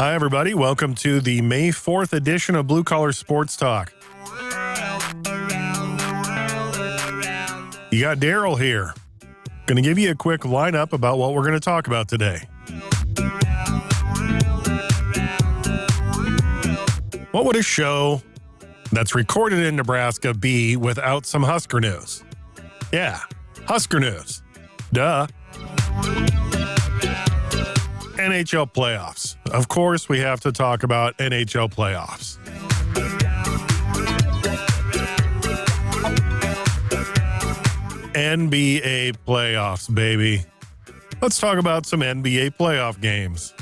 Hi, everybody. Welcome to the May 4th edition of Blue Collar Sports Talk. You got Darrell here. Going to give you a quick lineup about what we're going to talk about today. What would a show that's recorded in Nebraska be without some Husker news? Yeah, Husker news. Duh. NHL playoffs. Of course, we have to talk about NHL playoffs. NBA playoffs, baby. Let's talk about some NBA playoff games.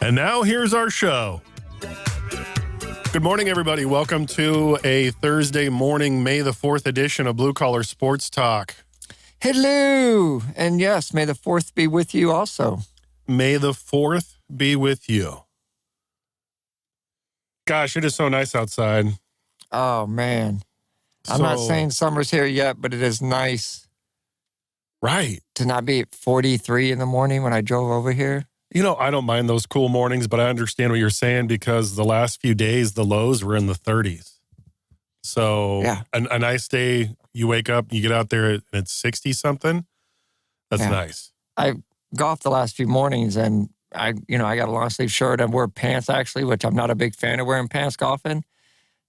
And now here's our show. Good morning, everybody. Welcome to a Thursday morning, May the 4th edition of Blue Collar Sports Talk. Hello. And yes, may the 4th be with you also. May the 4th be with you. Gosh, it is so nice outside. Oh, man. I'm not saying summer's here yet, but it is nice. Right. To not be at 43 in the morning when I drove over here. You know, I don't mind those cool mornings, but I understand what you're saying because the last few days, the lows were in the 30s. So yeah. a nice day, you wake up, you get out there, and it's 60-something. That's nice. I golfed the last few mornings, and I got a long sleeve shirt. I wear pants, actually, which I'm not a big fan of wearing pants golfing.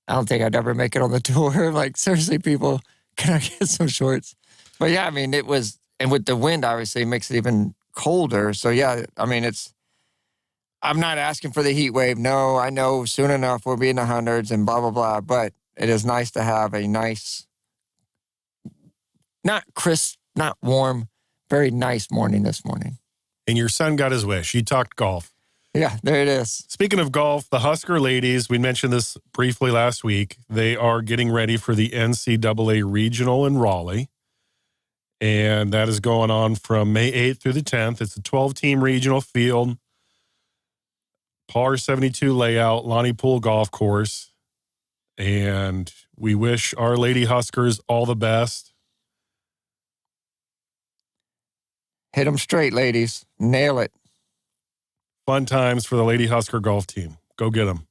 I don't think I'd ever make it on the tour. Like, seriously, people, can I get some shorts? But yeah, I mean, it was, and with the wind, obviously, it makes it even colder. So yeah, I mean, I'm not asking for the heat wave. No, I know soon enough we'll be in the hundreds and blah, blah, blah. But it is nice to have a nice, not crisp, not warm, very nice morning this morning. And your son got his wish. He talked golf. Yeah, there it is. Speaking of golf, the Husker ladies, we mentioned this briefly last week. They are getting ready for the NCAA Regional in Raleigh. And that is going on from May 8th through the 10th. It's a 12-team regional field, par 72 layout, Lonnie Pool Golf Course. And we wish our Lady Huskers all the best. Hit them straight, ladies. Nail it. Fun times for the Lady Husker golf team. Go get them.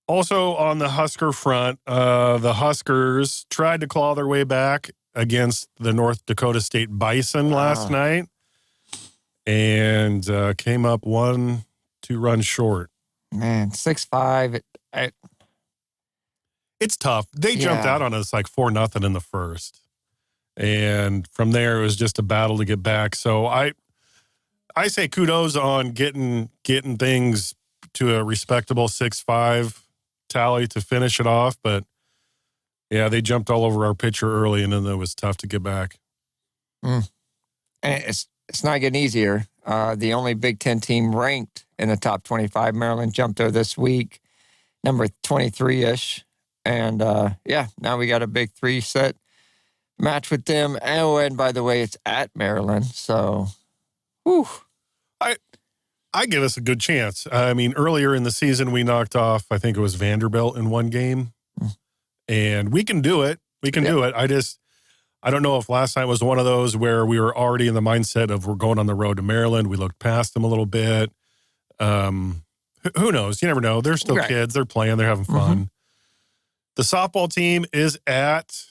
Also on the Husker front, the Huskers tried to claw their way back against the North Dakota State Bison last night and came up 1-2 runs short. Man, 6-5. It's tough. They jumped out on us like 4-0 in the first. And from there, it was just a battle to get back. So I say kudos on getting things to a respectable 6-5 tally to finish it off. But, yeah, they jumped all over our pitcher early, and then it was tough to get back. And it's not getting easier. The only Big Ten team ranked in the top 25, Maryland, jumped there this week, number 23-ish. And, now we got a big 3-set match with them. Oh, and by the way, it's at Maryland. So, whew. I give us a good chance. I mean, earlier in the season, we knocked off, I think it was Vanderbilt in one game. And we can do it. We can do it. I don't know if last night was one of those where we were already in the mindset of we're going on the road to Maryland. We looked past them a little bit. Who knows? You never know. They're still kids. They're playing. They're having fun. The softball team is at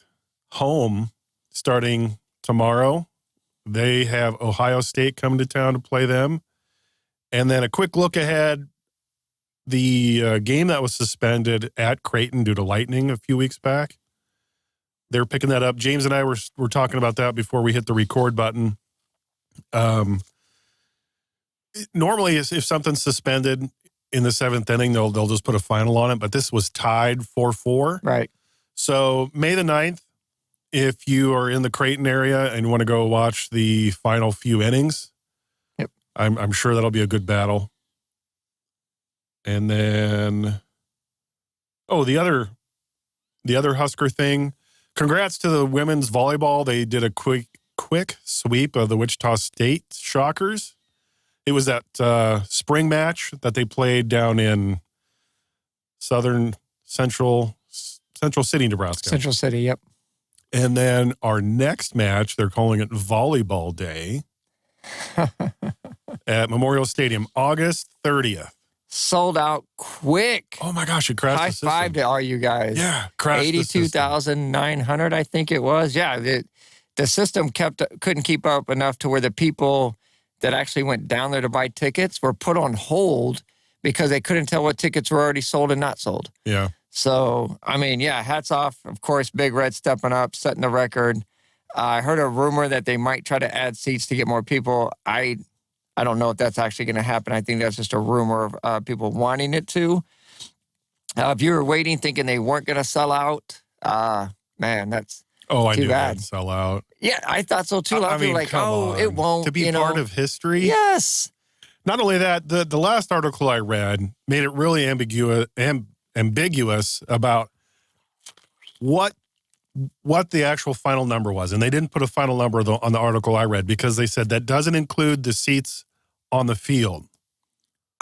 home starting tomorrow. They have Ohio State coming to town to play them. And then a quick look ahead, the game that was suspended at Creighton due to lightning a few weeks back, they're picking that up. James and I were talking about that before we hit the record button. Normally, if something's suspended in the 7th inning, they'll just put a final on it, but this was tied 4-4. Right. So May the 9th, if you are in the Creighton area and you want to go watch the final few innings, I'm sure that'll be a good battle. And then, the other Husker thing. Congrats to the women's volleyball. They did a quick sweep of the Wichita State Shockers. It was that spring match that they played down in Central City, Nebraska. Central City, yep. And then our next match, they're calling it Volleyball Day. at Memorial Stadium, August 30th. Sold out quick. Oh my gosh, it crashed High the system. five to all you guys. Yeah, crashed the system. 82,900, I think it was. Yeah, the system couldn't keep up enough to where the people that actually went down there to buy tickets were put on hold because they couldn't tell what tickets were already sold and not sold. Yeah. So, I mean, yeah, hats off. Of course, Big Red stepping up, setting the record. I heard a rumor that they might try to add seats to get more people. I don't know if that's actually going to happen. I think that's just a rumor of people wanting it to. If you were waiting thinking they weren't going to sell out, man, that's I too knew bad. they'd sell out. Yeah, I thought so too. A lot of people were like, it won't. To be part of history? Yes. Not only that, the last article I read made it really ambiguous about what the actual final number was. And they didn't put a final number on the article I read because they said that doesn't include the seats on the field.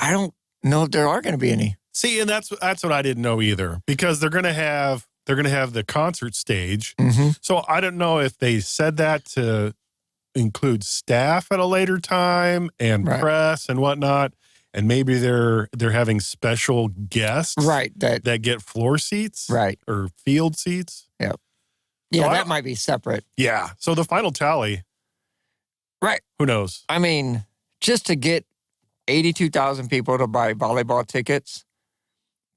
I don't know if there are going to be any. See, and that's what I didn't know either, because they're going to have the concert stage. Mm-hmm. So I don't know if they said that to include staff at a later time and press and whatnot, and maybe they're having special guests that get floor seats or field seats. Yep. Yeah, so that might be separate. Yeah. So the final tally. Right. Who knows? I mean, just to get 82,000 people to buy volleyball tickets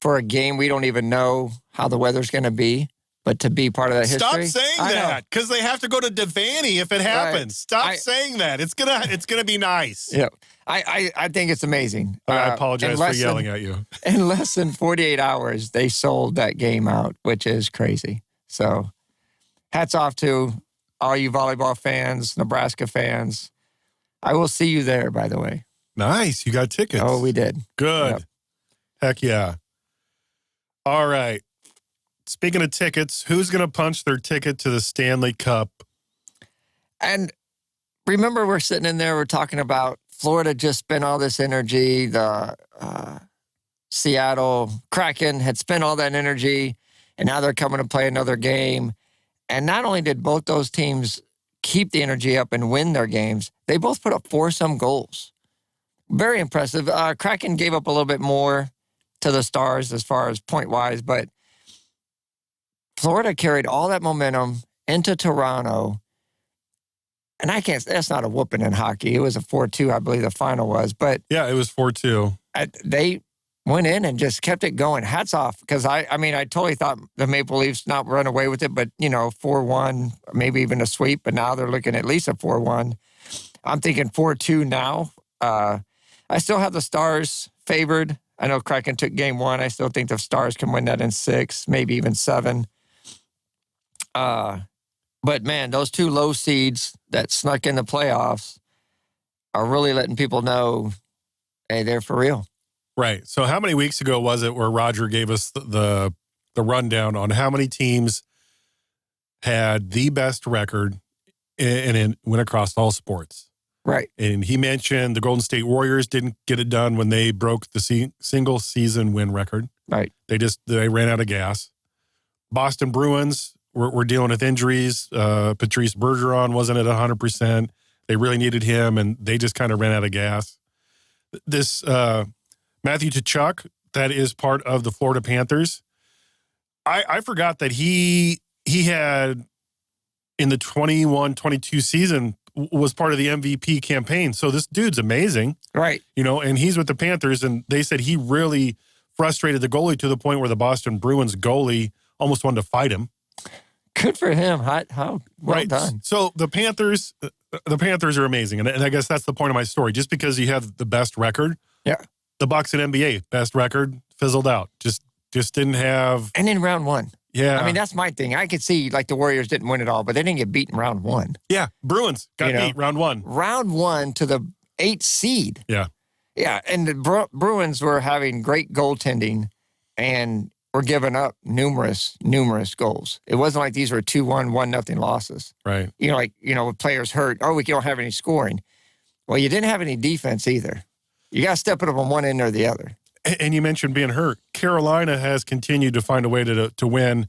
for a game we don't even know how the weather's going to be, but to be part of that history. Stop saying that, because they have to go to Devaney if it happens. Stop saying that. It's gonna be nice. Yeah, I think it's amazing. I apologize for yelling at you. In less than 48 hours, they sold that game out, which is crazy. So hats off to all you volleyball fans, Nebraska fans. I will see you there, by the way. Nice. You got tickets. Oh, we did. Good. Yep. Heck yeah. All right. Speaking of tickets, who's going to punch their ticket to the Stanley Cup? And remember, we're sitting in there, we're talking about Florida just spent all this energy. The Seattle Kraken had spent all that energy, and now they're coming to play another game. And not only did both those teams keep the energy up and win their games, they both put up 4-some goals. Very impressive. Kraken gave up a little bit more to the Stars as far as point-wise, but Florida carried all that momentum into Toronto. And that's not a whooping in hockey. It was a 4-2, I believe the final was. But yeah, it was 4-2. They went in and just kept it going. Hats off, because I totally thought the Maple Leafs not run away with it, but 4-1, maybe even a sweep. But now they're looking at least a 4-1. I'm thinking 4-2 now. I still have the Stars favored. I know Kraken took game 1. I still think the Stars can win that in 6, maybe even 7. But man, those 2 low seeds that snuck in the playoffs are really letting people know, hey, they're for real. Right. So how many weeks ago was it where Roger gave us the rundown on how many teams had the best record and went across all sports? Right. And he mentioned the Golden State Warriors didn't get it done when they broke the single season win record. Right. They ran out of gas. Boston Bruins were dealing with injuries. Patrice Bergeron wasn't at 100%. They really needed him, and they just kind of ran out of gas. This Matthew Tkachuk, that is part of the Florida Panthers. I forgot that he had, in the 21-22 season, was part of the MVP campaign. So this dude's amazing. Right. And he's with the Panthers, and they said he really frustrated the goalie to the point where the Boston Bruins goalie almost wanted to fight him. Good for him. How well done. So the Panthers are amazing. And I guess that's the point of my story. Just because you have the best record. Yeah. The Bucks and NBA, best record, fizzled out. Just didn't have. And in round 1. Yeah. I mean, that's my thing. I could see the Warriors didn't win it all, but they didn't get beaten round 1. Yeah. Bruins got beat round 1. Round 1 to the 8th seed. Yeah. Yeah. And the Bruins were having great goaltending and were giving up numerous goals. It wasn't like these were 2-1, 1-0 losses. Right. With players hurt, we don't have any scoring. Well, you didn't have any defense either. You got to step it up on one end or the other. And you mentioned being hurt. Carolina has continued to find a way to win,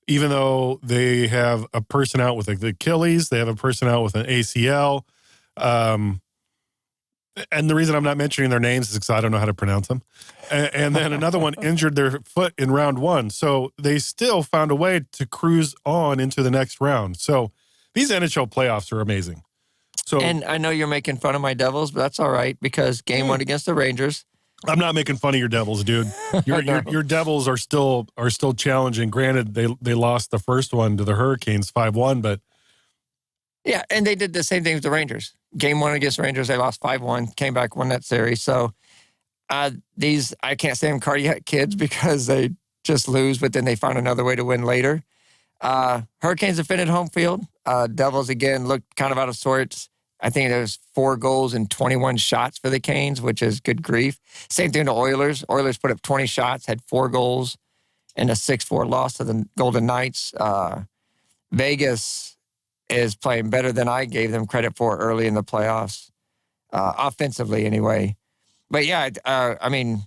even though they have a person out with the Achilles. They have a person out with an ACL. And the reason I'm not mentioning their names is because I don't know how to pronounce them. And then another one injured their foot in round 1. So they still found a way to cruise on into the next round. So these NHL playoffs are amazing. So, And I know you're making fun of my Devils, but that's all right because game 1 against the Rangers. I'm not making fun of your Devils, dude. Your Devils are still challenging. Granted, they lost the first one to the Hurricanes 5-1, but yeah, and they did the same thing with the Rangers. Game 1 against Rangers, they lost 5-1, came back, won that series. So these, I can't say them cardiac kids because they just lose, but then they find another way to win later. Hurricanes defended home field. Devils, again, looked kind of out of sorts. I think there was 4 goals and 21 shots for the Canes, which is good grief. Same thing to Oilers. Oilers put up 20 shots, had 4 goals, and a 6-4 loss to the Golden Knights. Vegas is playing better than I gave them credit for early in the playoffs, offensively anyway. But yeah, I mean,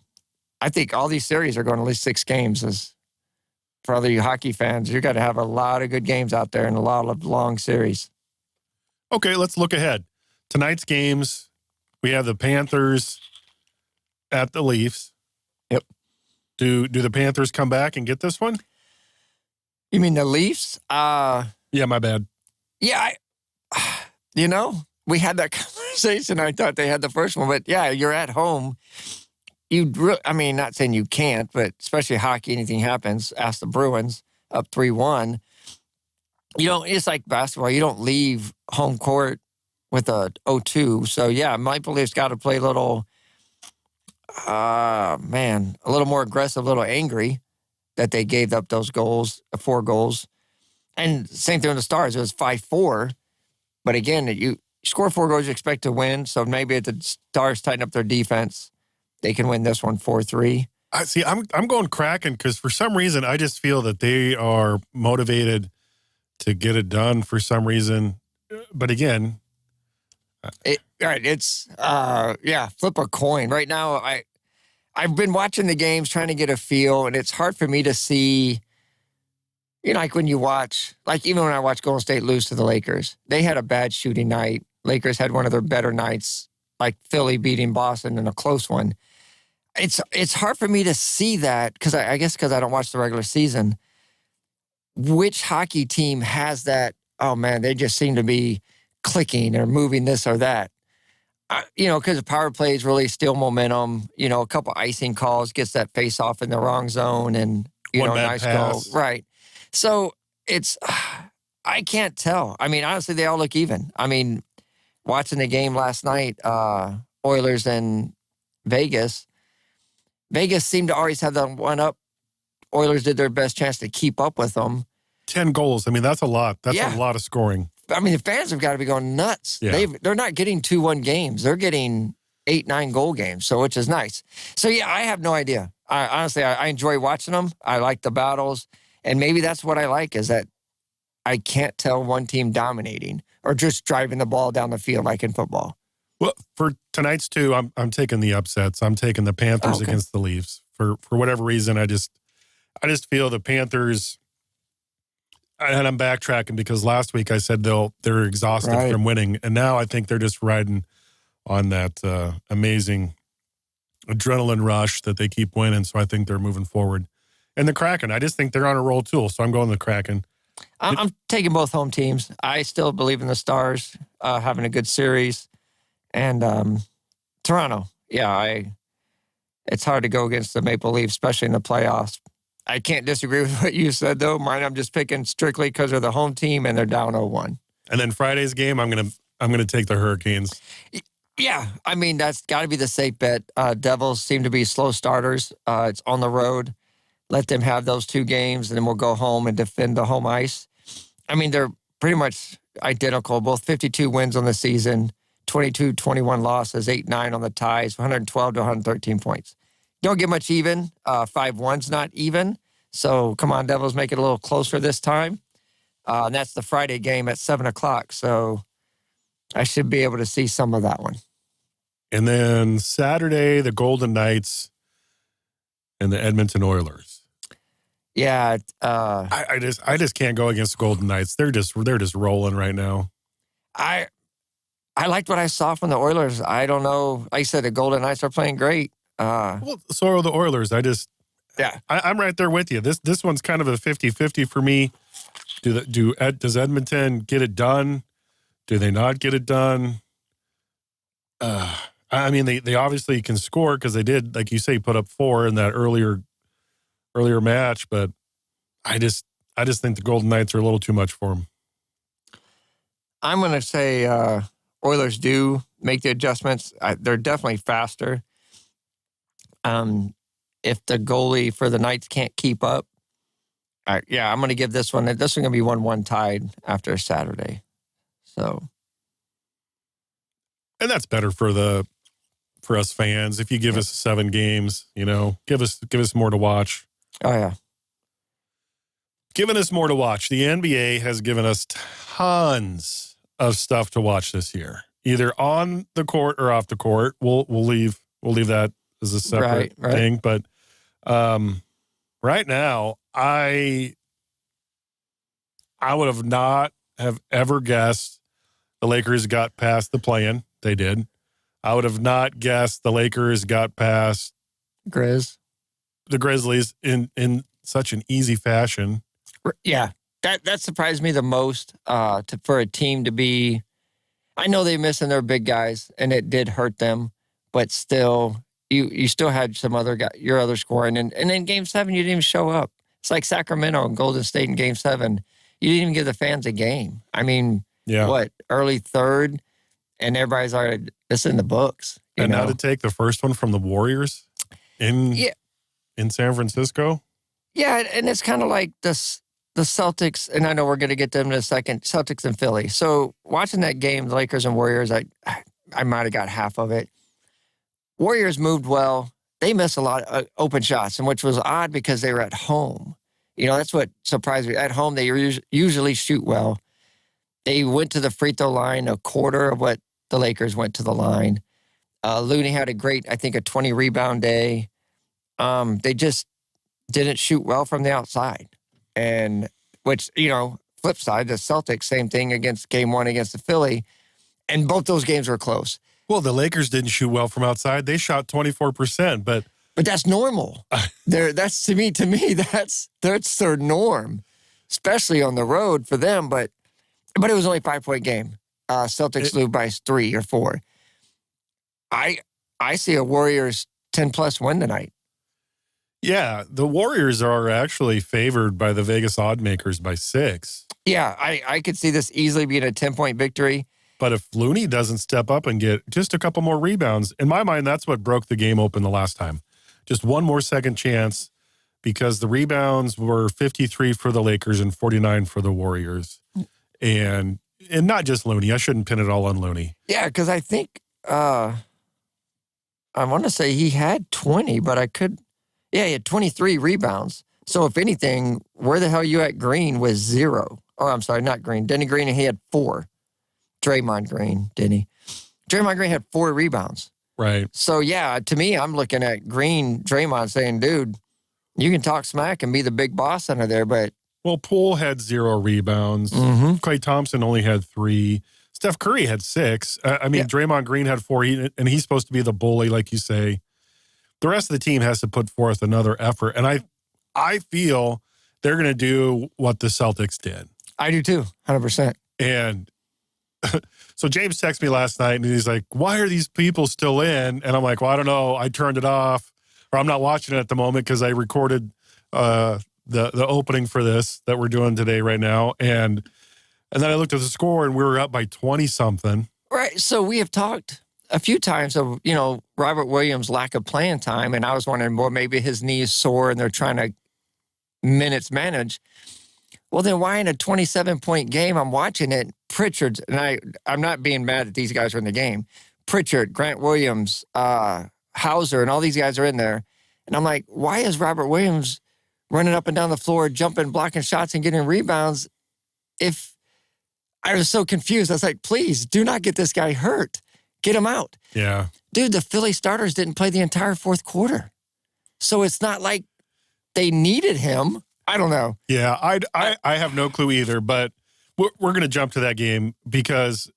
I think all these series are going at least 6 games. For other you hockey fans, you got to have a lot of good games out there and a lot of long series. Okay, let's look ahead. Tonight's games, we have the Panthers at the Leafs. Yep. Do the Panthers come back and get this one? You mean the Leafs? Yeah, my bad. Yeah, we had that conversation. I thought they had the first one, but yeah, you're at home. Not saying you can't, but especially hockey, anything happens. Ask the Bruins up 3-1. It's like basketball. You don't leave home court with a 0-2. So, yeah, Maple Leafs got to play a little, a little more aggressive, a little angry that they gave up those goals, 4 goals. And same thing with the Stars. It was 5-4. But again, you score 4 goals, you expect to win. So maybe if the Stars tighten up their defense, they can win this one 4-3. I see. I'm going Kraken because for some reason I just feel that they are motivated to get it done for some reason. But again, it's flip a coin. Right now, I've been watching the games, trying to get a feel, and it's hard for me to see. Like when you watch, like even when I watch Golden State lose to the Lakers, they had a bad shooting night. Lakers had one of their better nights, like Philly beating Boston in a close one. It's hard for me to see that because I guess because I don't watch the regular season. Which hockey team has that? Oh man, they just seem to be clicking or moving this or that. Because the power plays really steal momentum. A couple icing calls gets that face off in the wrong zone, and nice goal, right? So it's I can't tell. I mean, honestly, they all look even. I mean, watching the game last night, Oilers and Vegas. Vegas seemed to always have the one up. Oilers did their best chance to keep up with them. 10 goals. I mean, that's a lot. That's a lot of scoring. I mean, the fans have got to be going nuts. Yeah. They're not getting 2-1 games. They're getting 8-9 goal games, which is nice. So, yeah, I have no idea. Honestly, I enjoy watching them. I like the battles. And maybe that's what I like is that I can't tell one team dominating or just driving the ball down the field like in football. Well, for tonight's 2, I'm taking the upsets. I'm taking the Panthers against the Leafs. For whatever reason, I just feel the Panthers, and I'm backtracking because last week I said they're exhausted from winning, and now I think they're just riding on that amazing adrenaline rush that they keep winning. So I think they're moving forward. And the Kraken, I just think they're on a roll too. So I'm going the Kraken. I'm taking both home teams. I still believe in the Stars having a good series. And Toronto, it's hard to go against the Maple Leafs, especially in the playoffs. I can't disagree with what you said, though. Mine, I'm just picking strictly because they're the home team and they're down 0-1. And then Friday's game, I'm gonna take the Hurricanes. Yeah, I mean that's got to be the safe bet. Devils seem to be slow starters. It's on the road. Let them have those 2 games, and then we'll go home and defend the home ice. I mean, they're pretty much identical. Both 52 wins on the season. 22-21 losses, 8-9 on the ties, 112 to 113 points. Don't get much even. 5-1's not even. So come on, Devils, make it a little closer this time. And that's the Friday game at 7 o'clock. So I should be able to see some of that one. And then Saturday, the Golden Knights and the Edmonton Oilers. Yeah. I just can't go against the Golden Knights. They're just rolling right now. I liked what I saw from the Oilers. I don't know. Like I said, the Golden Knights are playing great. Well, so are the Oilers. Yeah. I'm right there with you. This one's kind of a 50-50 for me. Does Edmonton get it done? Do they not get it done? I mean, they obviously can score because they did, like you say, put up 4 in that earlier match. But I just think the Golden Knights are a little too much for them. I'm going to say Oilers do make the adjustments. They're definitely faster. If the goalie for the Knights can't keep up, I'm going to give this one. This one's going to be 1-1 tied after Saturday. So, and that's better for us fans. If you give us 7 games, give us more to watch. Oh yeah, giving us more to watch. The NBA has given us tons of stuff to watch this year, either on the court or off the court. We'll leave that as a separate thing. But right now, I would have not have ever guessed the Lakers got past the play-in. They did. I would have not guessed the Lakers got past the Grizzlies in such an easy fashion. Yeah, that surprised me the most. For a team to be, I know they're missing their big guys, and it did hurt them, but still, you still had some other your other scoring, and in Game 7 you didn't even show up. It's like Sacramento and Golden State in Game 7. You didn't even give the fans a game. I mean, early third, and everybody's already, it's in the books. Now to take the first one from the Warriors in San Francisco. Yeah, and it's kind of like the Celtics, and I know we're going to get them in a second, Celtics and Philly. So watching that game, the Lakers and Warriors, I might have got half of it. Warriors moved well. They missed a lot of open shots, and which was odd because they were at home. That's what surprised me. At home, they usually shoot well. They went to the free throw line a quarter of what the Lakers went to the line. Looney had a 20-rebound day. They just didn't shoot well from the outside. And which, flip side, the Celtics, same thing against Game 1 against the Philly. And both those games were close. Well, the Lakers didn't shoot well from outside. They shot 24%, but that's normal. That's to me, that's their norm, especially on the road for them. But it was only a 5-point game. Celtics lose by 3 or 4. I see a Warriors 10+ win tonight. Yeah, the Warriors are actually favored by the Vegas odd makers by 6. Yeah, I could see this easily being a 10-point victory. But if Looney doesn't step up and get just a couple more rebounds, in my mind, that's what broke the game open the last time. Just one more second chance, because the rebounds were 53 for the Lakers and 49 for the Warriors. And not just Looney. I shouldn't pin it all on Looney. Yeah, because I think, I want to say he had 20, but he had 23 rebounds. So if anything, where the hell you at Green was 0? Oh, I'm sorry, not Green. Denny Green, he had 4. Draymond Green, Denny. Draymond Green had 4 rebounds. Right. So, yeah, to me, I'm looking at Green, Draymond saying, dude, you can talk smack and be the big boss under there, but... Well, Poole had 0 rebounds. Mm-hmm. Klay Thompson only had 3. Steph Curry had 6. Draymond Green had 4, and he's supposed to be the bully, like you say. The rest of the team has to put forth another effort, and I feel they're going to do what the Celtics did. I do too, 100%. And so James texted me last night, and he's like, why are these people still in? And I'm like, well, I don't know. I turned it off, or I'm not watching it at the moment because I recorded the opening for this that we're doing today right now. And then I looked at the score, and we were up by 20-something. Right. So we have talked a few times of, Robert Williams' lack of playing time, and I was wondering, well, maybe his knee is sore and they're trying to minutes manage. Well, then why in a 27-point game, I'm watching it, Pritchard's, and I'm not being mad that these guys are in the game, Pritchard, Grant Williams, Hauser, and all these guys are in there. And I'm like, why is Robert Williams running up and down the floor, jumping, blocking shots, and getting rebounds? If I was so confused, I was like, please, do not get this guy hurt. Get him out. Yeah. Dude, the Philly starters didn't play the entire fourth quarter. So it's not like they needed him. I don't know. Yeah, I have no clue either, but we're going to jump to that game because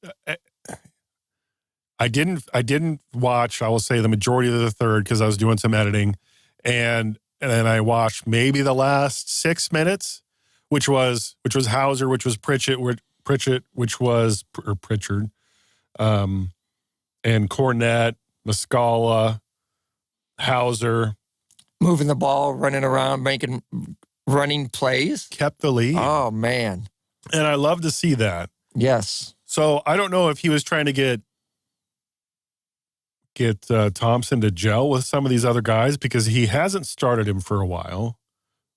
I didn't watch, I will say, the majority of the third because I was doing some editing. And then I watched maybe the last 6 minutes, which was Hauser, which was Pritchett, which was Pritchard, and Cornette, Muscala, Hauser. Moving the ball, running around, making running plays. Kept the lead. Oh, man. And I love to see that. Yes. So I don't know if he was trying to get Thompson to gel with some of these other guys because he hasn't started him for a while,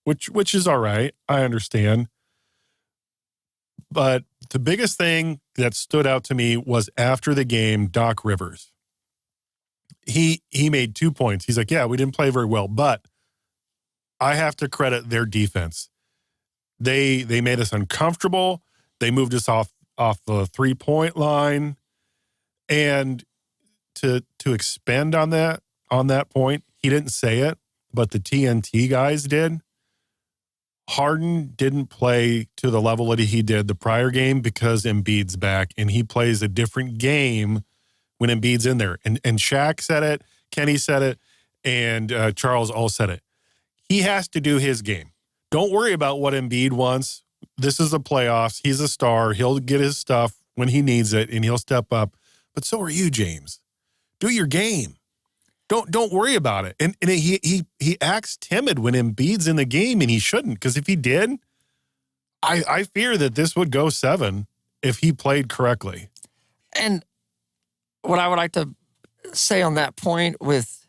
which is all right. I understand. But the biggest thing that stood out to me was after the game, Doc Rivers. He made 2 points. He's like, yeah, we didn't play very well, but I have to credit their defense. They made us uncomfortable. They moved us off the 3-point line. And to expand on that point, he didn't say it, but the TNT guys did. Harden didn't play to the level that he did the prior game because Embiid's back, and he plays a different game when Embiid's in there. And Shaq said it, Kenny said it, and Charles all said it. He has to do his game. Don't worry about what Embiid wants. This is the playoffs. He's a star. He'll get his stuff when he needs it, and he'll step up. But so are you, James. Do your game. Don't worry about it. And he acts timid when Embiid's in the game, and he shouldn't, because if he did, I fear that this would go 7 if he played correctly. And what I would like to say on that point with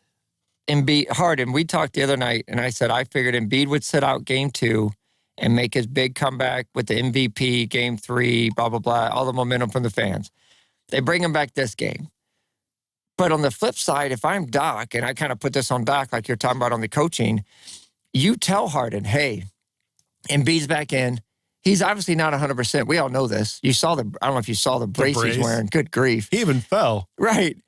Embiid, Harden, we talked the other night, and I said I figured Embiid would sit out game 2 and make his big comeback with the MVP, game 3, blah, blah, blah, all the momentum from the fans. They bring him back this game. But on the flip side, if I'm Doc, and I kind of put this on Doc like you're talking about on the coaching, you tell Harden, hey, Embiid's back in. He's obviously not 100%. We all know this. I don't know if you saw the brace he's wearing. Good grief. He even fell. Right.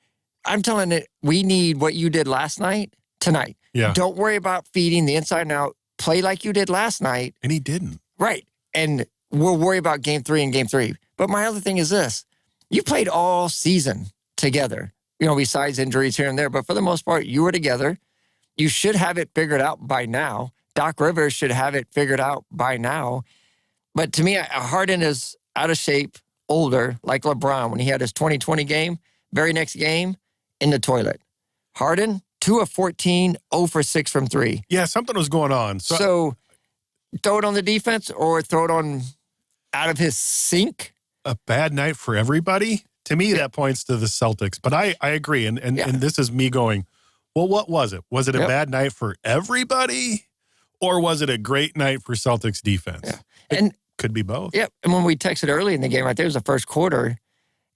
I'm telling it, we need what you did last night tonight. Yeah. Don't worry about feeding the inside and out. Play like you did last night. And he didn't. Right. And we'll worry about game 3 and game 3. But my other thing is this. You played all season together. Besides injuries here and there. But for the most part, you were together. You should have it figured out by now. Doc Rivers should have it figured out by now. But to me, Harden is out of shape, older, like LeBron. When he had his 2020 game, very next game, in the toilet. Harden, 2 of 14, 0 for 6 from 3. Yeah, something was going on. So throw it on the defense or throw it on out of his sink. A bad night for everybody? To me, that points to the Celtics. But I agree. And this is me going, well, what was it? Was it a bad night for everybody? Or was it a great night for Celtics defense? Yeah. And could be both. Yeah. And when we texted early in the game, right there was the first quarter,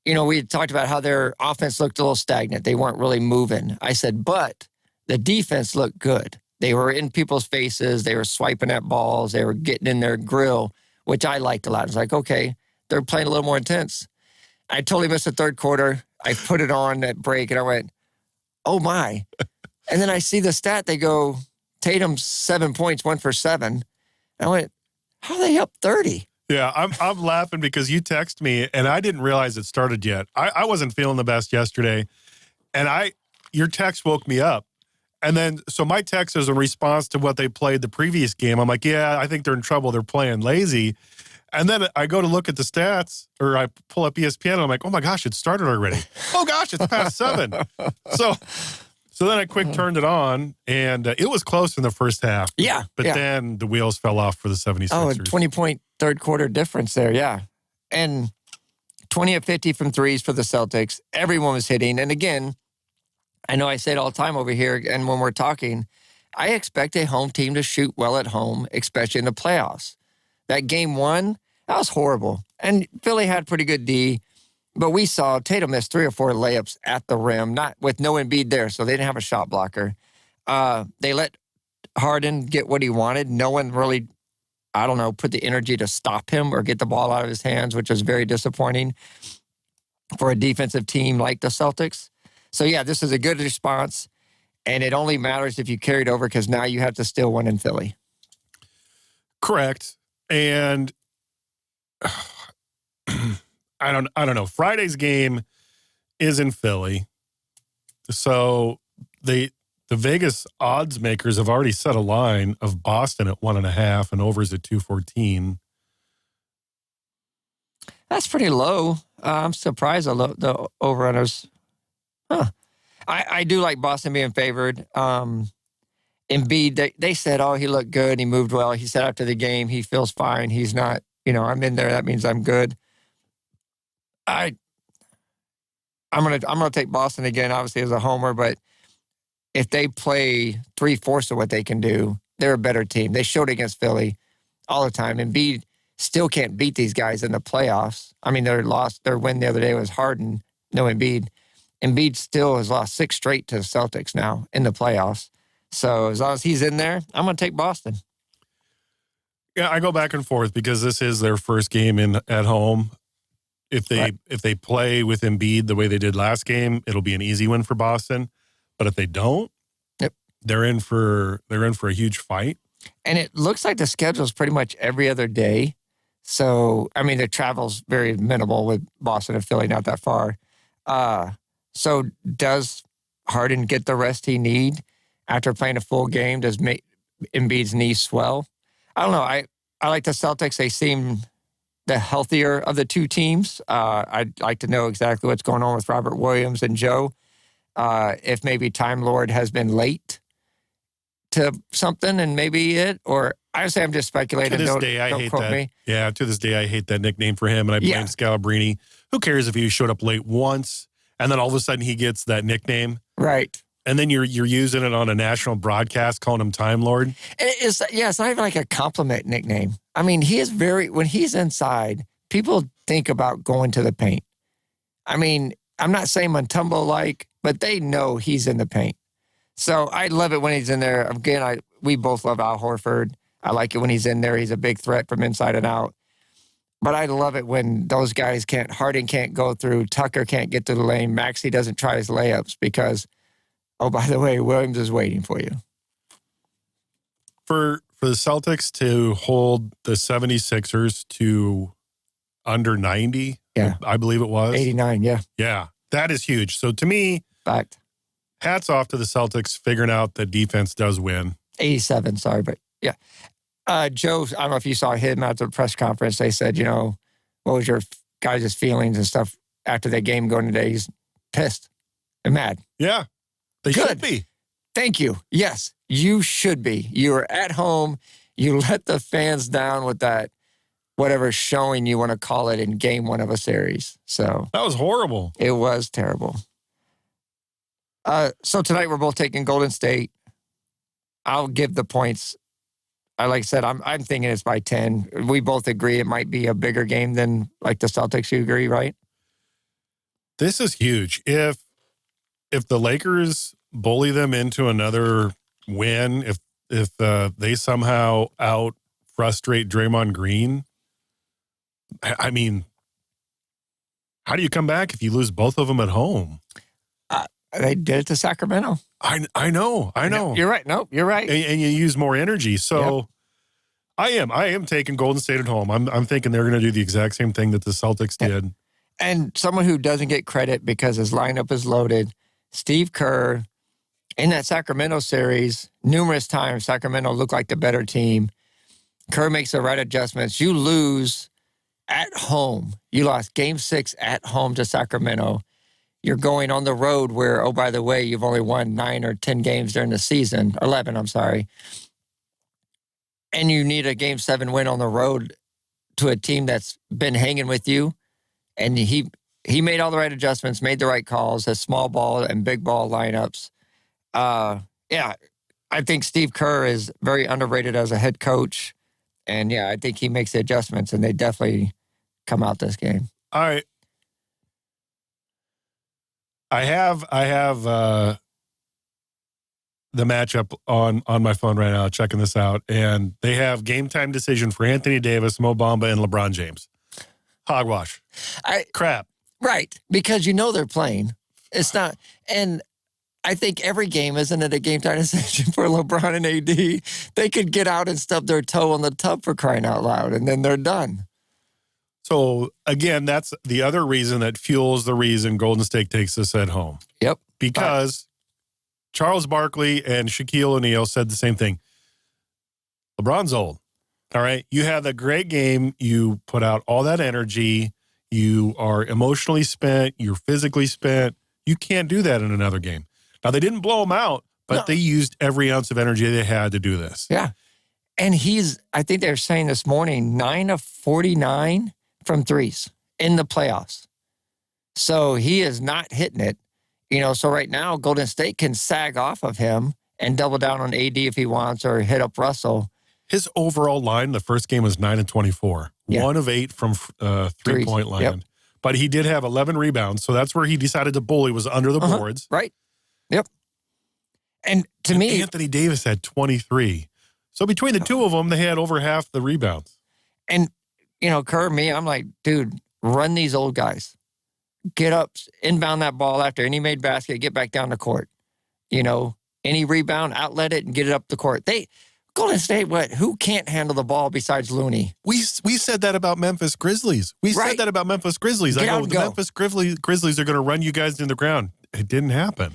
we had talked about how their offense looked a little stagnant. They weren't really moving. I said, but the defense looked good. They were in people's faces. They were swiping at balls. They were getting in their grill, which I liked a lot. I was like, okay, they're playing a little more intense. I totally missed the third quarter. I put it on at break, and I went, oh, my. And then I see the stat. They go, Tatum's 7 points, 1 for 7. And I went, how are they up 30? Yeah, I'm laughing because you text me, and I didn't realize it started yet. I wasn't feeling the best yesterday, and your text woke me up. And then, so my text is in response to what they played the previous game. I'm like, yeah, I think they're in trouble. They're playing lazy. And then I go to look at the stats, or I pull up ESPN, and I'm like, oh my gosh, it started already. Oh gosh, it's past 7. So then I quick turned it on, and it was close in the first half. Yeah. But then the wheels fell off for the 76ers. Oh, a 20-point third quarter difference there, yeah. And 20 of 50 from threes for the Celtics. Everyone was hitting. And again, I know I say it all the time over here, and when we're talking, I expect a home team to shoot well at home, especially in the playoffs. That game 1, that was horrible. And Philly had pretty good D, but we saw Tatum miss 3 or 4 layups at the rim, not with no Embiid there, so they didn't have a shot blocker. They let Harden get what he wanted. No one really, put the energy to stop him or get the ball out of his hands, which was very disappointing for a defensive team like the Celtics. So, yeah, this is a good response, and it only matters if you carry it over because now you have to still win in Philly. Correct. And I don't know. Friday's game, is in Philly. So the Vegas odds makers have already set a line of Boston at 1.5 and overs at 214. That's pretty low. I'm surprised the over-runners. Huh. I do like Boston being favored. Embiid, they said, oh, he looked good. He moved well. He said after the game, he feels fine. He's not, I'm in there. That means I'm good. I'm gonna take Boston again, obviously as a homer, but if they play 3/4 of what they can do, they're a better team. They showed against Philly all the time. Embiid still can't beat these guys in the playoffs. I mean, their win the other day was Harden, no Embiid. Embiid still has lost 6 straight to the Celtics now in the playoffs. So as long as he's in there, I'm going to take Boston. Yeah, I go back and forth because this is their first game at home. If they play with Embiid the way they did last game, it'll be an easy win for Boston. But if they don't, they're in for a huge fight. And it looks like the schedule is pretty much every other day. So I mean, the travel's very minimal with Boston and Philly, not that far. So does Harden get the rest he need after playing a full game? Does Embiid's knee swell? I don't know. I like the Celtics. They seem the healthier of the two teams. I'd like to know exactly what's going on with Robert Williams and Joe. If maybe Time Lord has been late to something and maybe or honestly, I'm just speculating. To this day, I hate that. Me. Yeah, to this day, I hate that nickname for him, and I blame Scalabrine. Who cares if he showed up late once, and then all of a sudden he gets that nickname? Right. And then you're using it on a national broadcast, calling him Time Lord. It's not even like a compliment nickname. I mean, when he's inside, people think about going to the paint. I mean, I'm not saying Mutombo-like, but they know he's in the paint. So I love it when he's in there. Again, we both love Al Horford. I like it when he's in there. He's a big threat from inside and out. But I love it when those guys Harden can't go through, Tucker can't get to the lane, Maxey doesn't try his layups because, oh, by the way, Williams is waiting for you. For the Celtics to hold the 76ers to under 90, I believe it was. 89, yeah. Yeah, that is huge. So to me, fact. Hats off to the Celtics figuring out that defense does win. 87, sorry, but yeah. Joe, I don't know if you saw him at the press conference. They said, what was your guys' feelings and stuff after that game going today? He's pissed and mad. Yeah, they should be. Thank you. Yes, you should be. You were at home. You let the fans down with that, whatever showing you want to call it in game 1 of a series. So that was horrible. It was terrible. So tonight we're both taking Golden State. I'll give the points. Like I said, I'm thinking it's by 10. We both agree it might be a bigger game than like the Celtics. You agree, right? This is huge. If the Lakers bully them into another win, if they somehow out frustrate Draymond Green, I mean, how do you come back if you lose both of them at home? They did it to Sacramento. I know. You're right. No, you're right. And you use more energy. So I am taking Golden State at home. I'm thinking they're going to do the exact same thing that the Celtics did. And someone who doesn't get credit because his lineup is loaded, Steve Kerr, in that Sacramento series, numerous times Sacramento looked like the better team. Kerr makes the right adjustments. You lose at home. You lost Game 6 at home to Sacramento. You're going on the road where, oh, by the way, you've only won 9 or 10 games during the season. 11, I'm sorry. And you need a Game 7 win on the road to a team that's been hanging with you. And he made all the right adjustments, made the right calls, has small ball and big ball lineups. I think Steve Kerr is very underrated as a head coach. And, I think he makes the adjustments, and they definitely come out this game. All right. I have the matchup on my phone right now, checking this out, and they have game time decision for Anthony Davis, Mo Bamba, and LeBron James. Hogwash. Crap. Right, because they're playing. It's not, and I think every game isn't it a game time decision for LeBron and AD. They could get out and stub their toe on the tub for crying out loud, and then they're done. So, again, that's the other reason that fuels the reason Golden State takes this at home. Yep. Because Charles Barkley and Shaquille O'Neal said the same thing. LeBron's old. All right. You have a great game. You put out all that energy. You are emotionally spent. You're physically spent. You can't do that in another game. Now, they didn't blow him out, but they used every ounce of energy they had to do this. Yeah. And I think they were saying this morning, 9 of 49 from threes in the playoffs. So he is not hitting it. So right now, Golden State can sag off of him and double down on AD if he wants or hit up Russell. His overall line, the first game was 9 of 24. Yeah. 1 of 8 from three-point line. Yep. But he did have 11 rebounds, so that's where he decided to bully, was under the boards. Right. Yep. And to me... Anthony Davis had 23. So between the two of them, they had over half the rebounds. And, Kerr, me, I'm like, dude, run these old guys. Get up, inbound that ball after any made basket, get back down the court. Any rebound, outlet it, and get it up the court. Golden State, who can't handle the ball besides Looney? We said that about Memphis Grizzlies. Said that about Memphis Grizzlies. Get I go, the Memphis Grizzlies are going to run you guys in the ground. It didn't happen.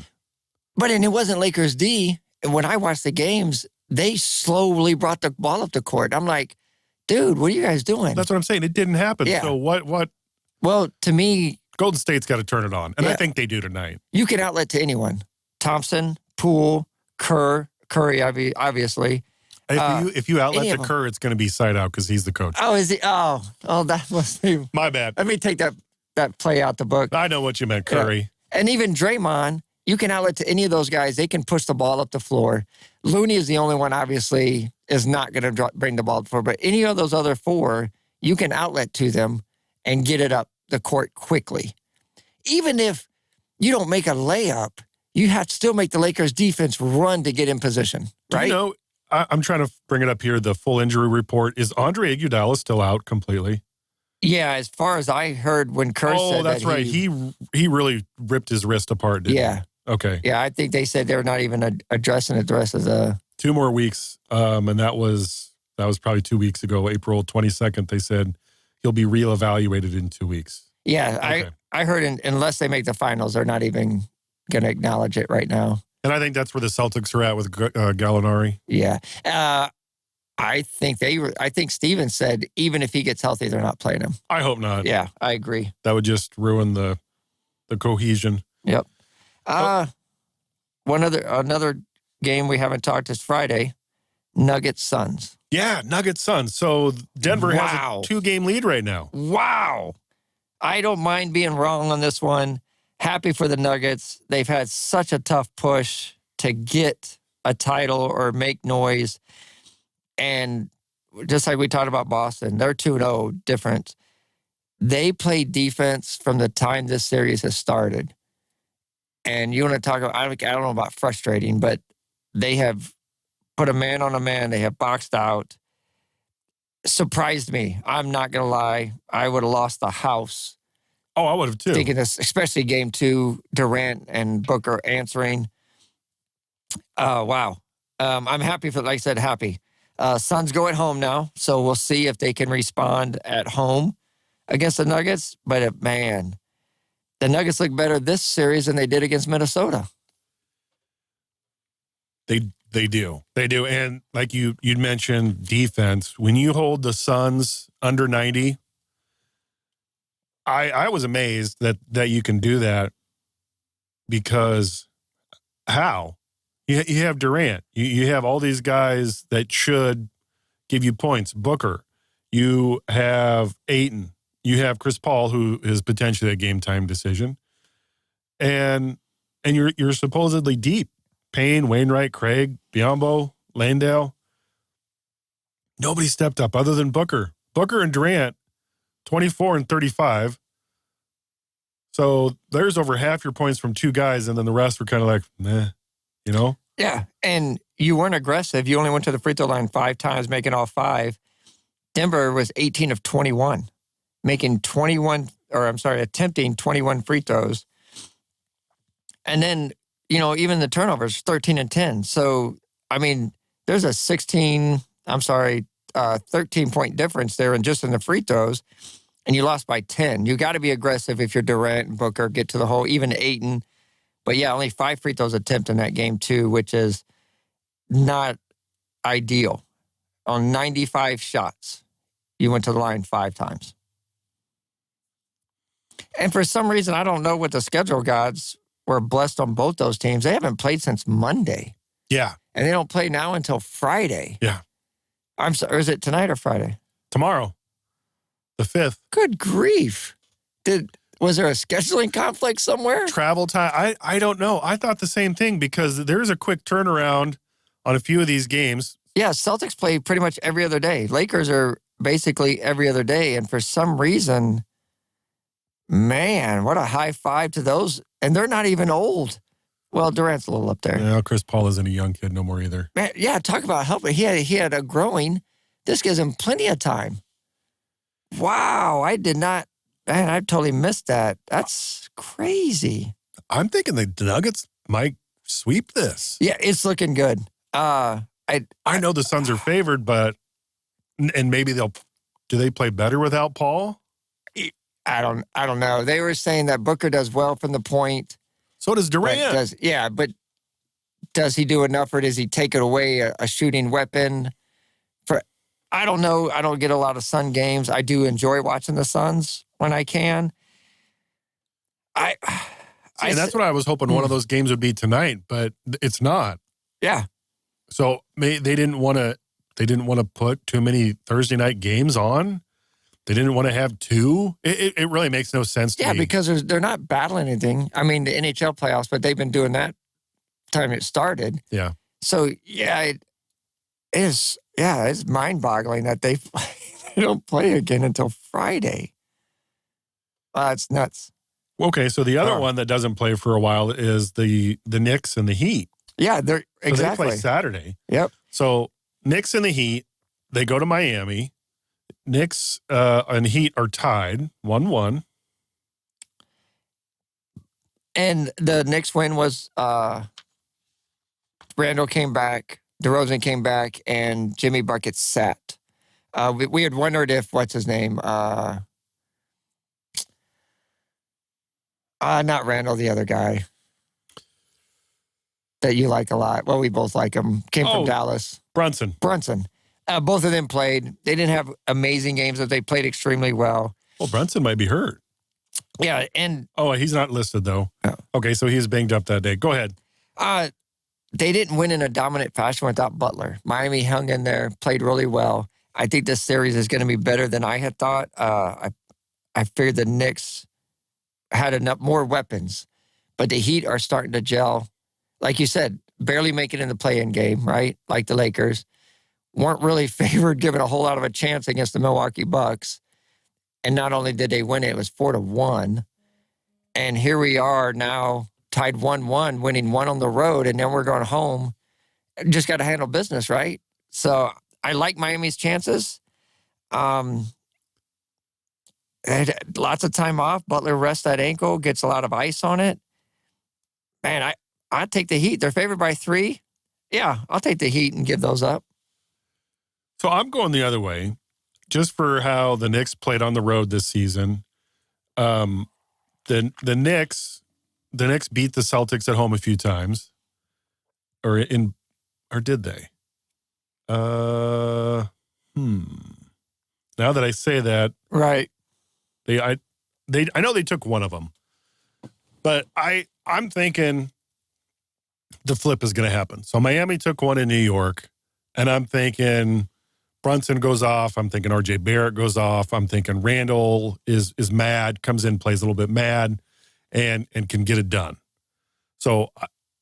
But it wasn't Lakers D. When I watched the games, they slowly brought the ball up the court. I'm like, dude, what are you guys doing? That's what I'm saying. It didn't happen. Yeah. So what? Well, to me... Golden State's got to turn it on, and I think they do tonight. You can outlet to anyone. Thompson, Poole, Curry, obviously. If you outlet to Kerr, it's going to be side out because he's the coach. Oh, is he? Oh, that must be... My bad. Let me take that play out the book. I know what you meant, Curry. Yeah. And even Draymond, you can outlet to any of those guys. They can push the ball up the floor. Looney is the only one, obviously, is not going to bring the ball up the floor. But any of those other four, you can outlet to them and get it up the court quickly. Even if you don't make a layup, you have to still make the Lakers defense run to get in position, right? I'm trying to bring it up here, the full injury report. Is Andre Iguodala still out completely? Yeah, as far as I heard when Kerr said that. Oh, that's right. He really ripped his wrist apart, didn't he? Okay. Yeah, I think they said they're not even addressing it the rest of the... 2 more weeks, and that was probably 2 weeks ago, April 22nd. They said he'll be reevaluated in 2 weeks. Yeah, okay. I heard unless they make the finals, they're not even going to acknowledge it right now. And I think that's where the Celtics are at with Gallinari. Yeah. I think Steven said even if he gets healthy, they're not playing him. I hope not. Yeah, I agree. That would just ruin the cohesion. Yep. Another game we haven't talked is Friday, Nuggets Suns. Yeah, Nuggets Suns. So Denver has a 2-game lead right now. Wow. I don't mind being wrong on this one. Happy for the Nuggets. They've had such a tough push to get a title or make noise. And just like we talked about Boston, they're 2-0 different. They play defense from the time this series has started. And you want to talk about, I don't know about frustrating, but they have put a man on a man. They have boxed out. Surprised me. I'm not going to lie. I would have lost the house. Oh, I would have too. Thinking this, especially game 2, Durant and Booker answering. Wow. I'm happy for, like I said, happy. Suns go at home now, so we'll see if they can respond at home against the Nuggets. But man, the Nuggets look better this series than they did against Minnesota. They do. And like you'd mentioned, defense. When you hold the Suns under 90, I was amazed that you can do that because how? You have Durant. You have all these guys that should give you points. Booker. You have Ayton. You have Chris Paul, who is potentially a game-time decision. And you're supposedly deep. Payne, Wainwright, Craig, Biyombo, Landale. Nobody stepped up other than Booker. Booker and Durant, 24 and 35. So there's over half your points from 2 guys, and then the rest were kind of like, meh, you know? Yeah, and you weren't aggressive. You only went to the free throw line 5 times, making all 5. Denver was 18 of 21, attempting 21 free throws. And then, even the turnovers, 13 and 10. So, there's a 13-point difference there in the free throws. and you lost by 10. You got to be aggressive if you're Durant and Booker, get to the hole, even Ayton. But yeah, only 5 free throws attempt in that game too, which is not ideal. On 95 shots, you went to the line 5 times. And for some reason, I don't know what the schedule gods were blessed on both those teams. They haven't played since Monday. Yeah. And they don't play now until Friday. Yeah. I'm sorry, or is it tonight or Friday? Tomorrow, the 5th. Good grief. Was there a scheduling conflict somewhere? Travel time. I don't know. I thought the same thing because there's a quick turnaround on a few of these games. Yeah, Celtics play pretty much every other day. Lakers are basically every other day. And for some reason, man, what a high five to those. And they're not even old. Well, Durant's a little up there. Yeah, Chris Paul isn't a young kid no more either. Man, yeah, talk about helping. He had a growing. This gives him plenty of time. Wow, I did not. Man, I totally missed that. That's crazy. I'm thinking the Nuggets might sweep this. Yeah, it's looking good. I know the Suns are favored, but and maybe do they play better without Paul? I don't know. They were saying that Booker does well from the point. So does Durant. But does he do enough, or does he take it away a shooting weapon? I don't know. I don't get a lot of Sun games. I do enjoy watching the Suns when I can. And that's what I was hoping one of those games would be tonight, but it's not. Yeah. So they didn't want to put too many Thursday night games on. They didn't want to have 2. It really makes no sense to me. Yeah, because they're not battling anything. I mean, the NHL playoffs, but they've been doing that time it started. Yeah. So yeah, it's mind-boggling that they don't play again until Friday. It's nuts. Okay, so the other one that doesn't play for a while is the Knicks and the Heat. Yeah, they're exactly. They play Saturday. Yep. So Knicks and the Heat, they go to Miami. Knicks and Heat are tied 1-1. And the Knicks win was Randall came back, DeRozan came back, and Jimmy Bucket sat. We had wondered if, what's his name? Not Randall, the other guy that you like a lot. Well, we both like him. Came from Dallas. Brunson. Both of them played. They didn't have amazing games, but they played extremely well. Well, Brunson might be hurt. Yeah, and... Oh, he's not listed, though. No. Okay, so he's banged up that day. Go ahead. They didn't win in a dominant fashion without Butler. Miami hung in there, played really well. I think this series is going to be better than I had thought. I figured the Knicks had more weapons, but the Heat are starting to gel. Like you said, barely make it in the play-in game, right? Like the Lakers. Weren't really favored, given a whole lot of a chance against the Milwaukee Bucks. And not only did they win it, it was 4-1. And here we are now tied 1-1, winning 1 on the road, and then we're going home. Just got to handle business, right? So I like Miami's chances. Lots of time off. Butler rests that ankle, gets a lot of ice on it. Man, I'd take the Heat. They're favored by 3. Yeah, I'll take the Heat and give those up. So I'm going the other way, just for how the Knicks played on the road this season. The Knicks beat the Celtics at home a few times, or did they? Now that I say that, right? I know they took one of them, but I'm thinking the flip is going to happen. So Miami took one in New York, and I'm thinking Brunson goes off. I'm thinking R.J. Barrett goes off. I'm thinking Randall is mad, comes in, plays a little bit mad, and can get it done. So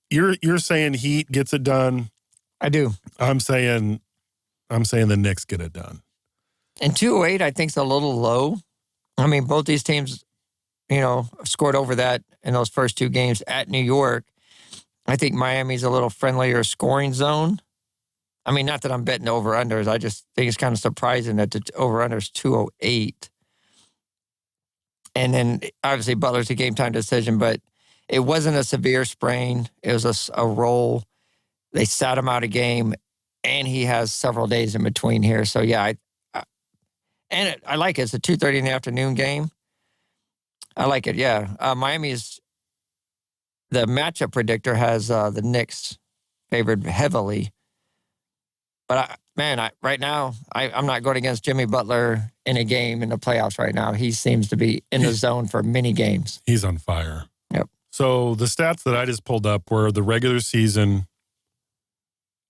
you're saying Heat gets it done. I do. I'm saying the Knicks get it done. And 208, I think, is a little low. I mean, both these teams, scored over that in those first 2 games at New York. I think Miami's a little friendlier scoring zone. I mean, not that I'm betting over-unders. I just think it's kind of surprising that the over-under's 208. And then, obviously, Butler's a game-time decision, but it wasn't a severe sprain. It was a roll. They sat him out a game, and he has several days in between here. So, yeah, And I like it. It's a 2:30 in the afternoon game. I like it, yeah. Miami's, the matchup predictor has the Knicks favored heavily. But, right now, I'm not going against Jimmy Butler in a game in the playoffs right now. He seems to be in the zone for many games. He's on fire. Yep. So the stats that I just pulled up were the regular season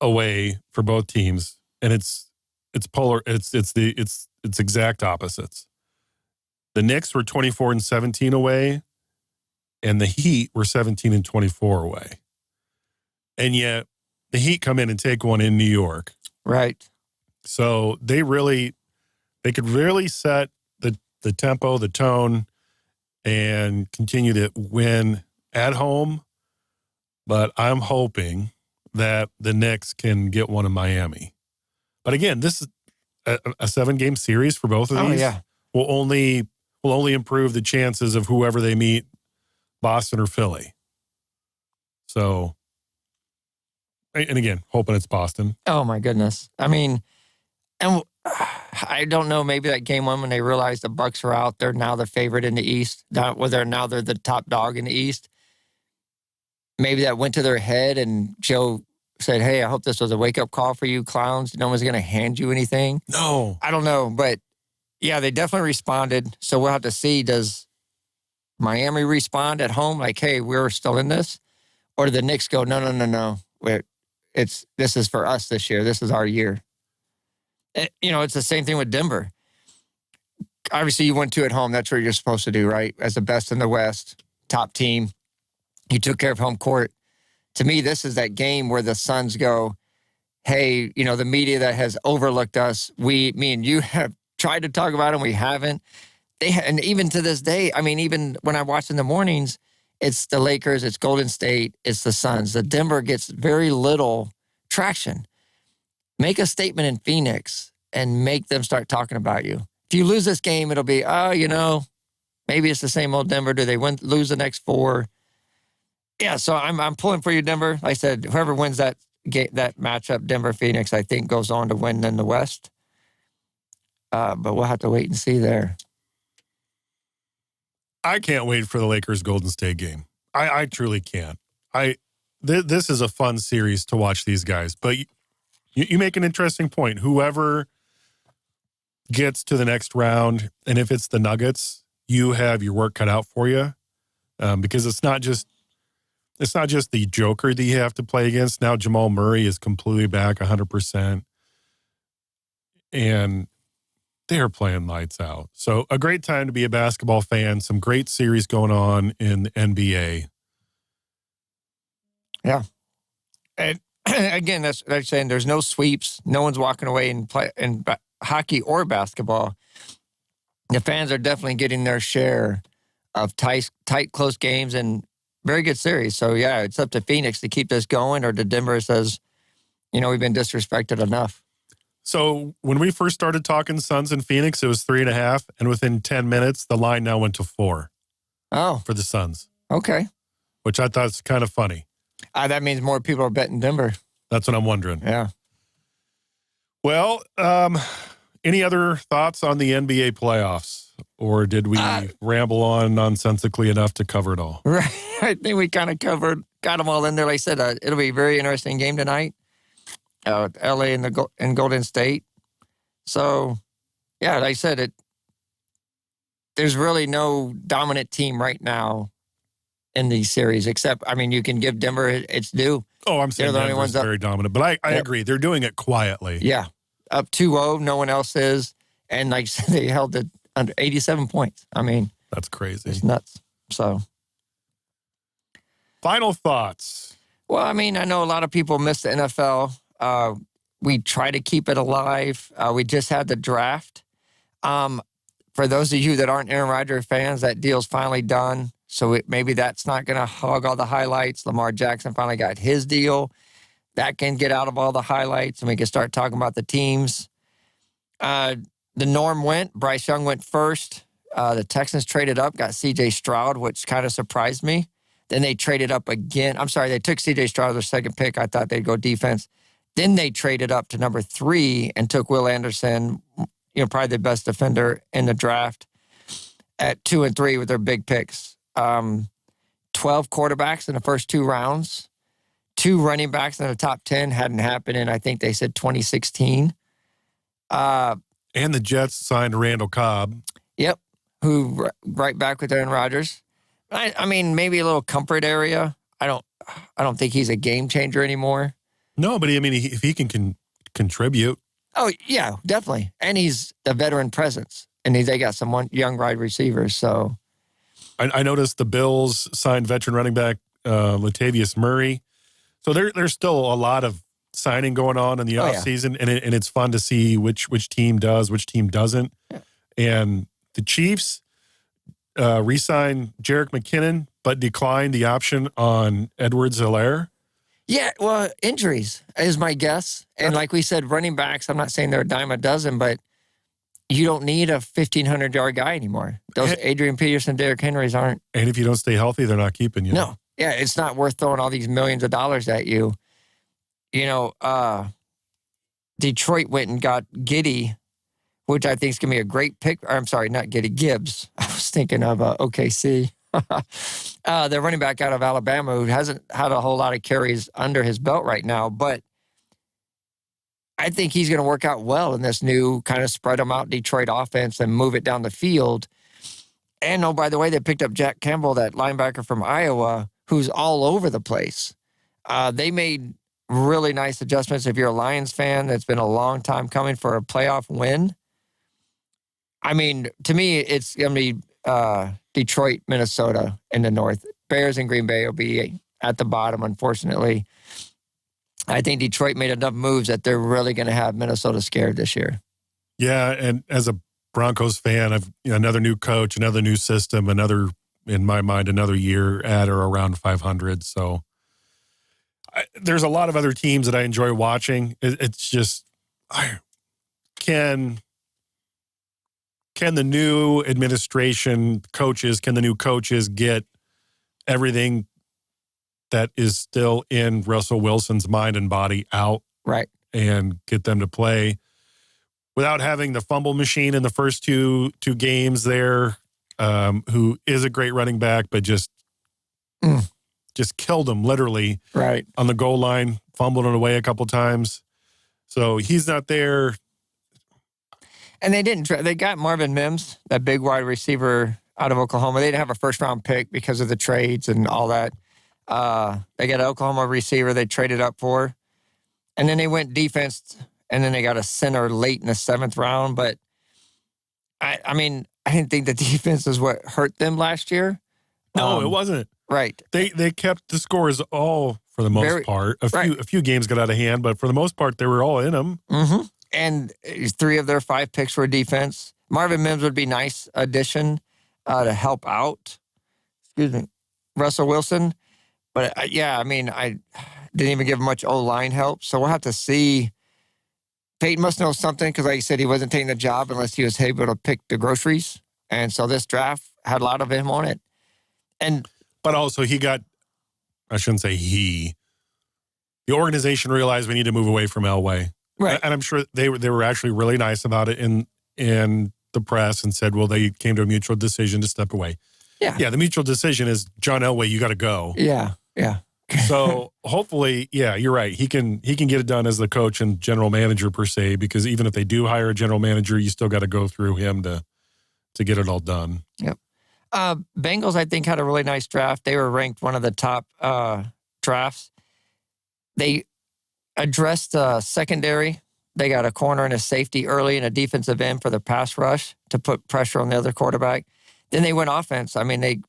away for both teams, and it's polar. It's exact opposites. The Knicks were 24-17 away, and the Heat were 17-24 away. And yet the Heat come in and take one in New York. Right. So they could really set the tempo, the tone, and continue to win at home. But I'm hoping that the Knicks can get one in Miami. But again, this is a 7-game series for both of these. Oh, yeah. Will only improve the chances of whoever they meet, Boston or Philly. So, and again, hoping it's Boston. Oh, my goodness. I mean, and I don't know, maybe that game one when they realized the Bucks are out, they're now the favorite in the East. Now they're the top dog in the East. Maybe that went to their head and Joe said, hey, I hope this was a wake-up call for you clowns. No one's going to hand you anything. No. I don't know, but yeah, they definitely responded. So we'll have to see, does Miami respond at home like, hey, we're still in this? Or do the Knicks go, no. This is for us this year. This is our year. It's the same thing with Denver. Obviously, you went 2 at home. That's what you're supposed to do, right? As the best in the West, top team. You took care of home court. To me, this is that game where the Suns go, hey, the media that has overlooked us, me and you have tried to talk about them, we haven't. And even to this day, I mean, even when I watch in the mornings, it's the Lakers, it's Golden State, it's the Suns. The Denver gets very little traction. Make a statement in Phoenix and make them start talking about you. If you lose this game, it'll be, maybe it's the same old Denver. Do they lose the next 4? Yeah, so I'm pulling for you, Denver. Like I said, whoever wins that matchup, Denver-Phoenix, I think goes on to win in the West. But we'll have to wait and see there. I can't wait for the Lakers-Golden State game. I truly can't. This is a fun series to watch these guys. But you make an interesting point. Whoever gets to the next round, and if it's the Nuggets, you have your work cut out for you, because it's not just the Joker that you have to play against. Now Jamal Murray is completely back 100%, and they are playing lights out. So a great time to be a basketball fan. Some great series going on in the NBA. Yeah. And again, that's what I'm saying. There's no sweeps. No one's walking away and play in hockey or basketball. The fans are definitely getting their share of tight, close games and very good series. So, yeah, it's up to Phoenix to keep this going, or to Denver says, we've been disrespected enough. So when we first started talking Suns in Phoenix, it was 3.5, and within 10 minutes, the line now went to 4. Oh. For the Suns. Okay. Which I thought was kind of funny. That means more people are betting Denver. That's what I'm wondering. Yeah. Well, any other thoughts on the NBA playoffs? Or did we ramble on nonsensically enough to cover it all? Right. I think we kind of got them all in there. Like I said, it'll be a very interesting game tonight. LA and Golden State. So, yeah, like I said, there's really no dominant team right now in these series, except, you can give Denver its due. Oh, I'm saying Denver's very dominant, but I agree. They're doing it quietly. Yeah. Up 2-0, no one else is. And like I said, they held it under 87 points. That's crazy. It's nuts. So. Final thoughts. Well, I know a lot of people miss the NFL. We try to keep it alive. We just had the draft. For those of you that aren't Aaron Rodgers fans, that deal's finally done. So maybe that's not going to hog all the highlights. Lamar Jackson finally got his deal. That can get out of all the highlights, and we can start talking about the teams. The norm went. Bryce Young went first. The Texans traded up, got C.J. Stroud, which kind of surprised me. Then they traded up again. I'm sorry, they took C.J. Stroud, their second pick. I thought they'd go defense. Then they traded up to number 3 and took Will Anderson, probably the best defender in the draft at 2 and 3 with their big picks. 12 quarterbacks in the first 2 rounds. 2 running backs in the top 10 hadn't happened in, I think they said 2016. And the Jets signed Randall Cobb. Yep. Who right back with Aaron Rodgers. I mean, maybe a little comfort area. I don't think he's a game changer anymore. No, but I mean, if he can contribute. Oh, yeah, definitely. And he's a veteran presence. And they got some young wide receivers. So I noticed the Bills signed veteran running back Latavius Murray. So there's still a lot of signing going on in the offseason, and it's fun to see which team does, which team doesn't. Yeah. And the Chiefs re-signed Jerick McKinnon, but declined the option on Edwards-Helaire. Yeah, well, injuries is my guess. And like we said, running backs, I'm not saying they're a dime a dozen, but you don't need a 1,500-yard guy anymore. Those Adrian Peterson, Derrick Henrys aren't. And if you don't stay healthy, they're not keeping you. No. Yeah, it's not worth throwing all these millions of dollars at you. Detroit went and got Giddey, which I think is going to be a great pick. I'm sorry, not Giddey, Gibbs. I was thinking of OKC. The running back out of Alabama who hasn't had a whole lot of carries under his belt right now, but I think he's going to work out well in this new kind of spread them out Detroit offense and move it down the field. And by the way, they picked up Jack Campbell, that linebacker from Iowa, who's all over the place. They made really nice adjustments. If you're a Lions fan, that's been a long time coming for a playoff win. I mean, to me, it's going to be Detroit, Minnesota in the north. Bears and Green Bay will be at the bottom, unfortunately. I think Detroit made enough moves that they're really going to have Minnesota scared this year. Yeah, and as a Broncos fan, another new coach, another new system, in my mind, another year at or around 500. So there's a lot of other teams that I enjoy watching. It's just, can the new administration can the new coaches get everything that is still in Russell Wilson's mind and body out, right, and get them to play without having the fumble machine in the first two games there, who is a great running back, but just killed him literally right on the goal line, fumbled it away a couple times. So he's not there. And they got Marvin Mims, that big wide receiver out of Oklahoma. They didn't have a first-round pick because of the trades and all that. They got an Oklahoma receiver they traded up for. And then they went defense, and then they got a center late in the 7th round. But, I mean, I didn't think the defense is what hurt them last year. No, it wasn't. Right. They kept the scores all, for the most part. A few games got out of hand, but for the most part, they were all in them. Mm-hmm. And 3 of their 5 picks were defense. Marvin Mims would be a nice addition to help out. Russell Wilson. But, I didn't even give him much O-line help. So we'll have to see. Peyton must know something because, like you said, he wasn't taking the job unless he was able to pick the groceries. And so this draft had a lot of him on it. But also the organization realized we need to move away from Elway. Right. And I'm sure they were actually really nice about it in the press and said, well, they came to a mutual decision to step away. Yeah. Yeah, the mutual decision is, John Elway, you got to go. Yeah. So hopefully, yeah, you're right. He can get it done as the coach and general manager per se, because even if they do hire a general manager, you still got to go through him to get it all done. Yep. Bengals, I think, had a really nice draft. They were ranked one of the top drafts. They addressed secondary. They got a corner and a safety early and a defensive end for the pass rush to put pressure on the other quarterback. Then they went offense. I mean, they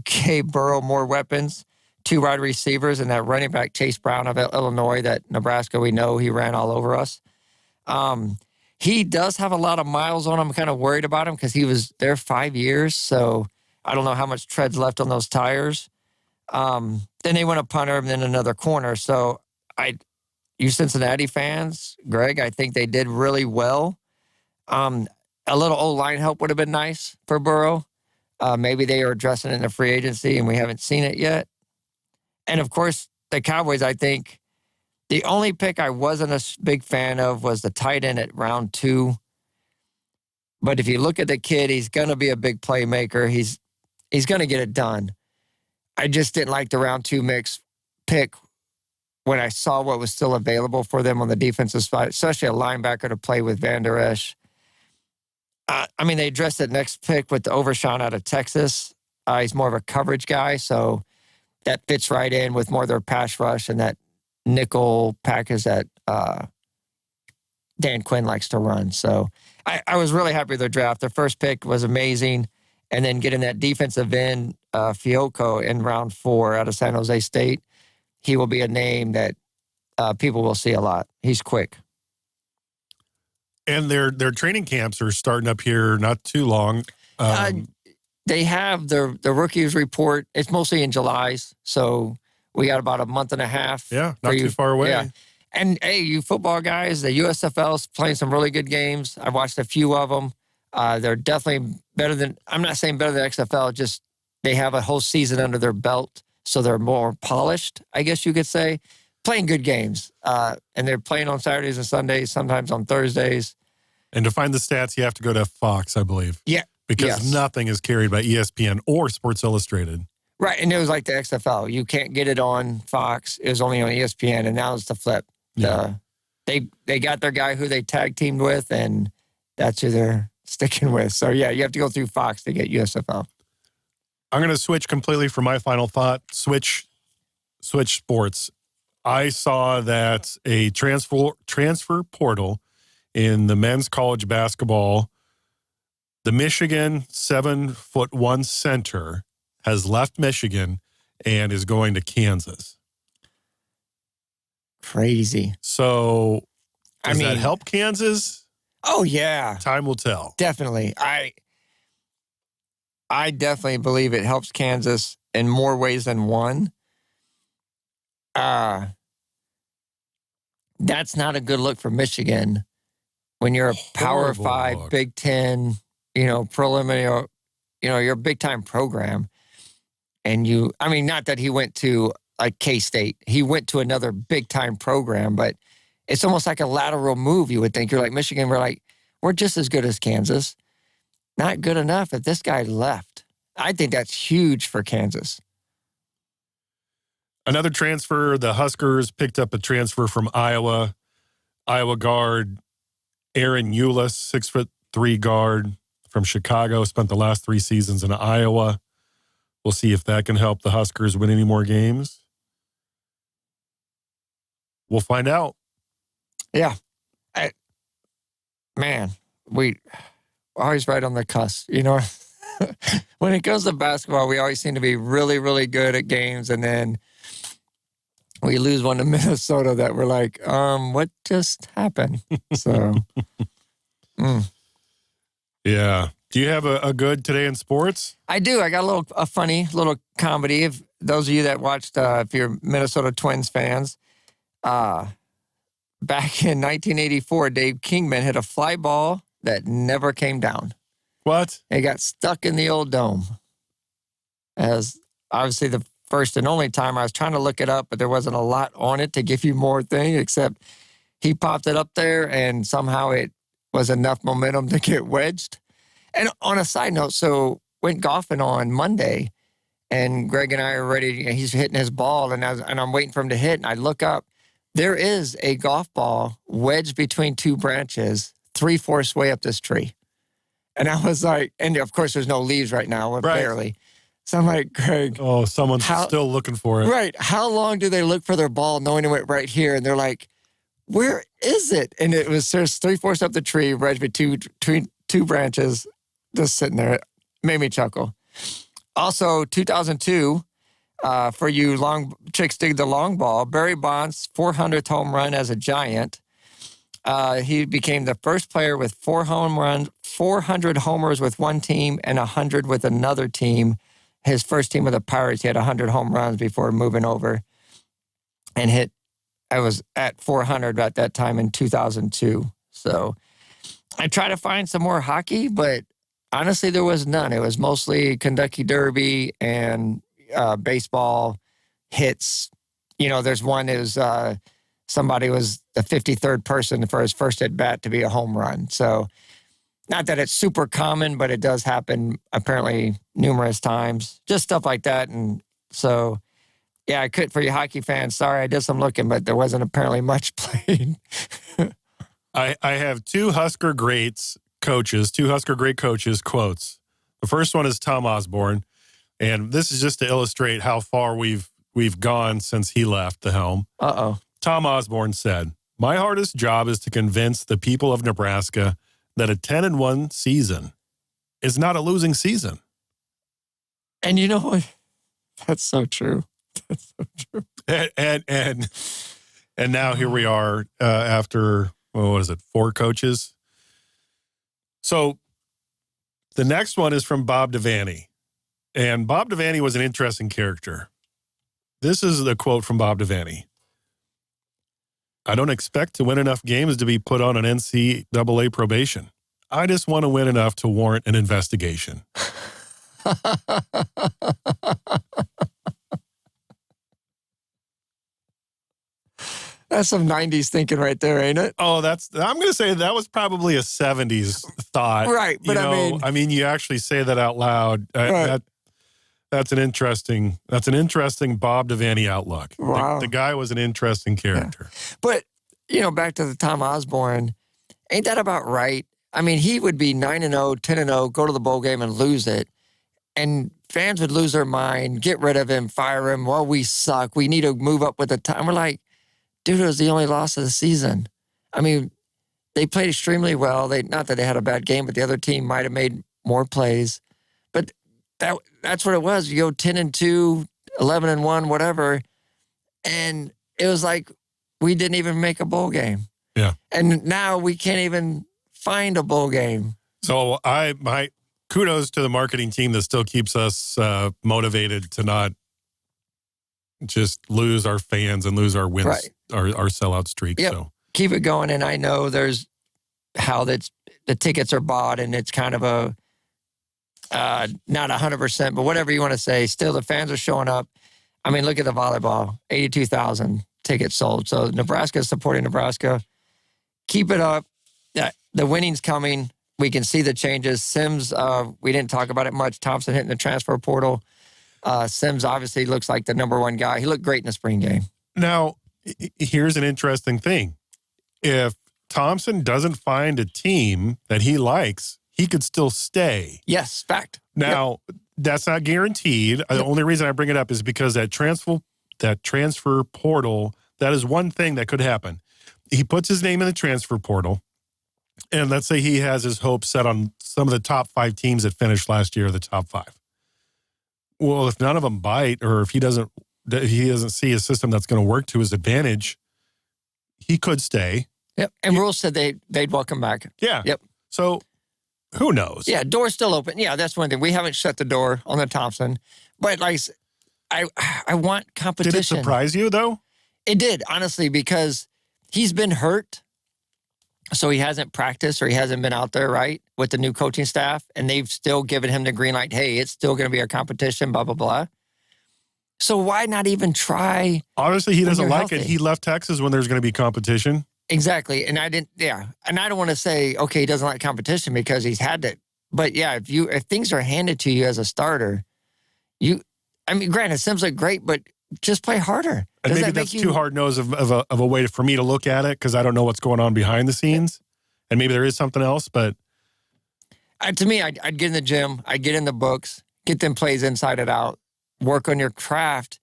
gave Burrow more weapons, 2 wide receivers, and that running back, Chase Brown of Illinois, that Nebraska, we know he ran all over us. He does have a lot of miles on him. I'm kind of worried about him because he was there 5 years, so I don't know how much tread's left on those tires. Then they went a punter and then another corner. So you Cincinnati fans, Greg, I think they did really well. A little O-line help would have been nice for Burrow. Maybe they are addressing it in the free agency and we haven't seen it yet. And, of course, the Cowboys, I think, the only pick I wasn't a big fan of was the tight end at round 2. But if you look at the kid, he's going to be a big playmaker. He's going to get it done. I just didn't like the round 2 pick when I saw what was still available for them on the defensive side, especially a linebacker to play with Van Der Esch. I mean, they addressed it next pick with the Overshawn out of Texas. He's more of a coverage guy, so that fits right in with more of their pass rush and that nickel package that Dan Quinn likes to run. So I was really happy with their draft. Their first pick was amazing. And then getting that defensive end, Fiocco, in round 4 out of San Jose State, he will be a name that people will see a lot. He's quick. And their training camps are starting up here not too long. They have the rookies report. It's mostly in July, so we got about a month and a half. Yeah, not too far away. Yeah. And, hey, you football guys, the USFL's playing some really good games. I've watched a few of them. They're definitely better than, I'm not saying better than XFL, just they have a whole season under their belt, so they're more polished, I guess you could say. Playing good games. And they're playing on Saturdays and Sundays, sometimes on Thursdays. And to find the stats, you have to go to Fox, I believe. Yeah. Because nothing is carried by ESPN or Sports Illustrated. Right, and it was like the XFL. You can't get it on Fox. It was only on ESPN, and now it's the flip. Yeah. They got their guy who they tag teamed with, and that's who they're sticking with. So, yeah, you have to go through Fox to get USFL. I'm going to switch completely for my final thought. Switch sports. I saw that a transfer portal in the men's college basketball, the Michigan 7'1" center has left Michigan and is going to Kansas. Crazy. So does that help Kansas? Oh, yeah. Time will tell. Definitely. I definitely believe it helps Kansas in more ways than one. That's not a good look for Michigan when you're a Power 5, look. Big Ten, preliminary, you're a big-time program. And not that he went to a K-State. He went to another big-time program, but it's almost like a lateral move, you would think. You're like, Michigan, we're just as good as Kansas. Not good enough if this guy left. I think that's huge for Kansas. Another transfer, the Huskers picked up a transfer from Iowa. Iowa guard Aaron Eulis, 6'3" guard from Chicago, spent the last 3 seasons in Iowa. We'll see if that can help the Huskers win any more games. We'll find out. Yeah. We always right on the cusp, When it comes to basketball, we always seem to be really, really good at games, and then we lose one to Minnesota that we're like, what just happened? So, Yeah. Do you have a good today in sports? I do. I got a funny little comedy. If those of you that watched, if you're Minnesota Twins fans, back in 1984, Dave Kingman hit a fly ball that never came down. What? It got stuck in the old dome. As obviously the first and only time. I was trying to look it up, but there wasn't a lot on it to give you more thing, except he popped it up there and somehow it was enough momentum to get wedged. And on a side note, so went golfing on Monday, and Greg and I are ready. He's hitting his ball, and I'm waiting for him to hit. And I look up. There is a golf ball wedged between 2 branches, 3/4 way up this tree. And I was like, and of course, there's no leaves right now, barely. So I'm like, Greg. Oh, someone's still looking for it. Right. How long do they look for their ball knowing it went right here? And they're like, where is it? And it was just 3/4 up the tree, wedged between 2 branches, just sitting there. It made me chuckle. Also, 2002, for you long chicks dig the long ball, Barry Bonds' 400th home run as a Giant. He became the first player with 400 homers with one team and 100 with another team. His first team with the Pirates, he had 100 home runs before moving over and I was at 400 at that time in 2002. So I tried to find some more hockey, but honestly, there was none. It was mostly Kentucky Derby and baseball hits. There's one is somebody was the 53rd person for his first at bat to be a home run. So Not that it's super common, but it does happen apparently numerous times. Just stuff like that. And so, yeah, I could, for you hockey fans, sorry, I did some looking, but there wasn't apparently much played. I have two Husker great coaches quotes. The first one is Tom Osborne, and this is just to illustrate how far we've gone since he left the helm. Uh-oh. Tom Osborne said, "My hardest job is to convince the people of Nebraska that a 10-1 season is not a losing season." And you know what? That's so true. That's so true. And now here we are after, what is it, 4 coaches? So the next one is from Bob Devaney. And Bob Devaney was an interesting character. This is the quote from Bob Devaney. "I don't expect to win enough games to be put on an NCAA probation. I just want to win enough to warrant an investigation." That's some 90s thinking right there, ain't it? Oh, I'm going to say that was probably a 70s thought. Right, but I mean, you actually say that out loud. Right. That's an interesting Bob Devaney outlook. Wow. The guy was an interesting character. Yeah. But, back to the Tom Osborne, ain't that about right? I mean, he would be 9-0, 10-0, go to the bowl game and lose it. And fans would lose their mind, get rid of him, fire him. Well, we suck. We need to move up with the time. We're like, dude, it was the only loss of the season. I mean, they played extremely well. Not that they had a bad game, but the other team might have made more plays. But that's what it was. You go 10-2, 11-1, whatever. And it was like we didn't even make a bowl game. Yeah. And now we can't even find a bowl game. So my kudos to the marketing team that still keeps us motivated to not just lose our fans and lose our wins, right. our sellout streak. Yep. So keep it going. And I know there's how the tickets are bought, and it's kind of a not 100%, but whatever you want to say. Still, the fans are showing up. I mean, look at the volleyball, 82,000 tickets sold. So Nebraska is supporting Nebraska. Keep it up. The winning's coming. We can see the changes. Sims, we didn't talk about it much. Thompson hitting the transfer portal. Sims obviously looks like the number one guy. He looked great in the spring game. Now, here's an interesting thing. If Thompson doesn't find a team that he likes, he could still stay. Yes, fact. Now, That's not guaranteed. Yep. The only reason I bring it up is because that transfer portal, that is one thing that could happen. He puts his name in the transfer portal, and let's say he has his hopes set on some of the top 5 teams that finished last year, the top 5. Well, if none of them bite, or if he doesn't see a system that's going to work to his advantage, he could stay. Yep. And Rule said they'd welcome back. Yeah. Yep. So who knows? Yeah, door's still open. Yeah, that's one thing. We haven't shut the door on the Thompson. But like I want competition. Did it surprise you though? It did, honestly, because he's been hurt. So he hasn't practiced, or he hasn't been out there, right, with the new coaching staff. And they've still given him the green light. Hey, it's still going to be a competition, blah, blah, blah. So why not even try? Honestly, he doesn't like healthy? it. He left Texas when there's going to be competition. Exactly. And I didn't, yeah. And I don't want to say, okay, he doesn't like competition because he's had it. But yeah, if things are handed to you as a starter, granted, Sims look great, but just play harder. And maybe that's too hard-nosed of a way for me to look at it, because I don't know what's going on behind the scenes. And maybe there is something else, but... To me, I'd get in the gym, I'd get in the books, get them plays inside and out, work on your craft,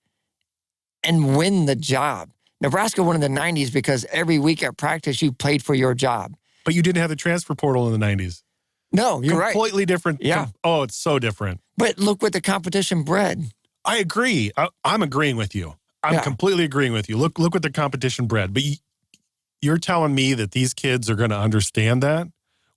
and win the job. Nebraska won in the 90s because every week at practice, you played for your job. But you didn't have the transfer portal in the 90s. No, you're right. Completely different. Yeah. Oh, it's so different. But look what the competition bred. I agree. I'm agreeing with you. I'm completely agreeing with you. Look what the competition bred. But you're telling me that these kids are going to understand that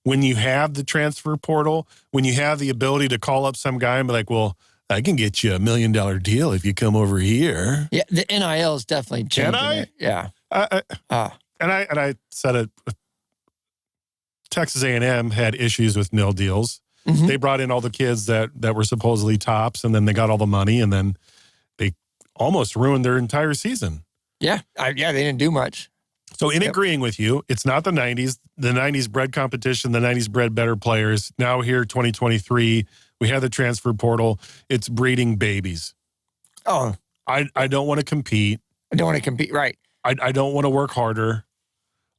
when you have the transfer portal, when you have the ability to call up some guy and be like, well, I can get you $1 million deal if you come over here. Yeah, the NIL is definitely changing. Can I? It. Yeah. And I said it. Texas A&M had issues with nil deals. Mm-hmm. They brought in all the kids that were supposedly tops, and then they got all the money, and then they almost ruined their entire season. Yeah, they didn't do much. So in agreeing with you, it's not the 90s. The 90s bred competition. The 90s bred better players. Now here, 2023, we have the transfer portal. It's breeding babies. Oh, I don't want to compete. I don't want to compete. Right. I don't want to work harder.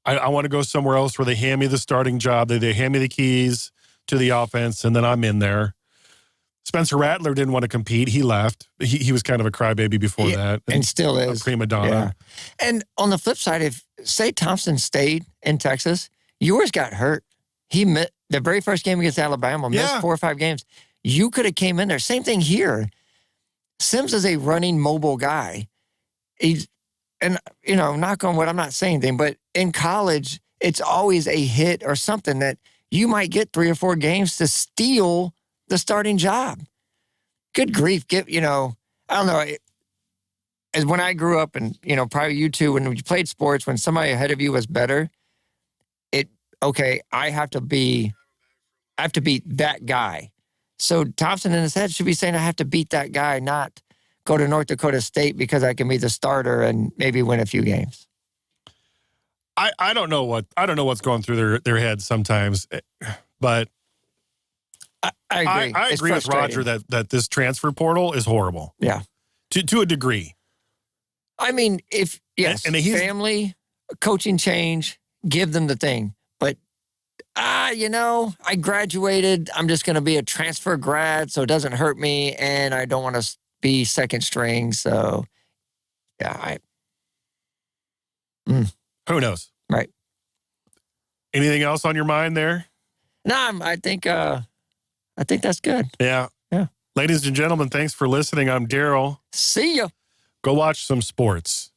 I want to go somewhere else where they hand me the starting job. They hand me the keys to the offense, and then I'm in there. Spencer Rattler didn't want to compete. He left. He was kind of a crybaby before that. And still is. A prima donna. Yeah. And on the flip side, if, say, Thompson stayed in Texas, yours got hurt. He missed the very first game against Alabama, missed 4 or 5 games. You could have came in there. Same thing here. Sims is a running, mobile guy. And, knock on wood, I'm not saying anything, but in college, it's always a hit or something that you might get 3 or 4 games to steal the starting job. Good grief. I don't know. As when I grew up and, probably you too, when you played sports, when somebody ahead of you was better, I have to beat that guy. So Thompson in his head should be saying, I have to beat that guy, not go to North Dakota State because I can be the starter and maybe win a few games. I don't know what's going through their heads sometimes, but I agree. I agree with Roger that this transfer portal is horrible. Yeah. To a degree. I mean, family, coaching change, give them the thing. But, I graduated. I'm just going to be a transfer grad, so it doesn't hurt me, and I don't want to be second string. So, yeah, Who knows? Right. Anything else on your mind there? No, I think that's good. Yeah. Yeah. Ladies and gentlemen, thanks for listening. I'm Darrell. See ya. Go watch some sports.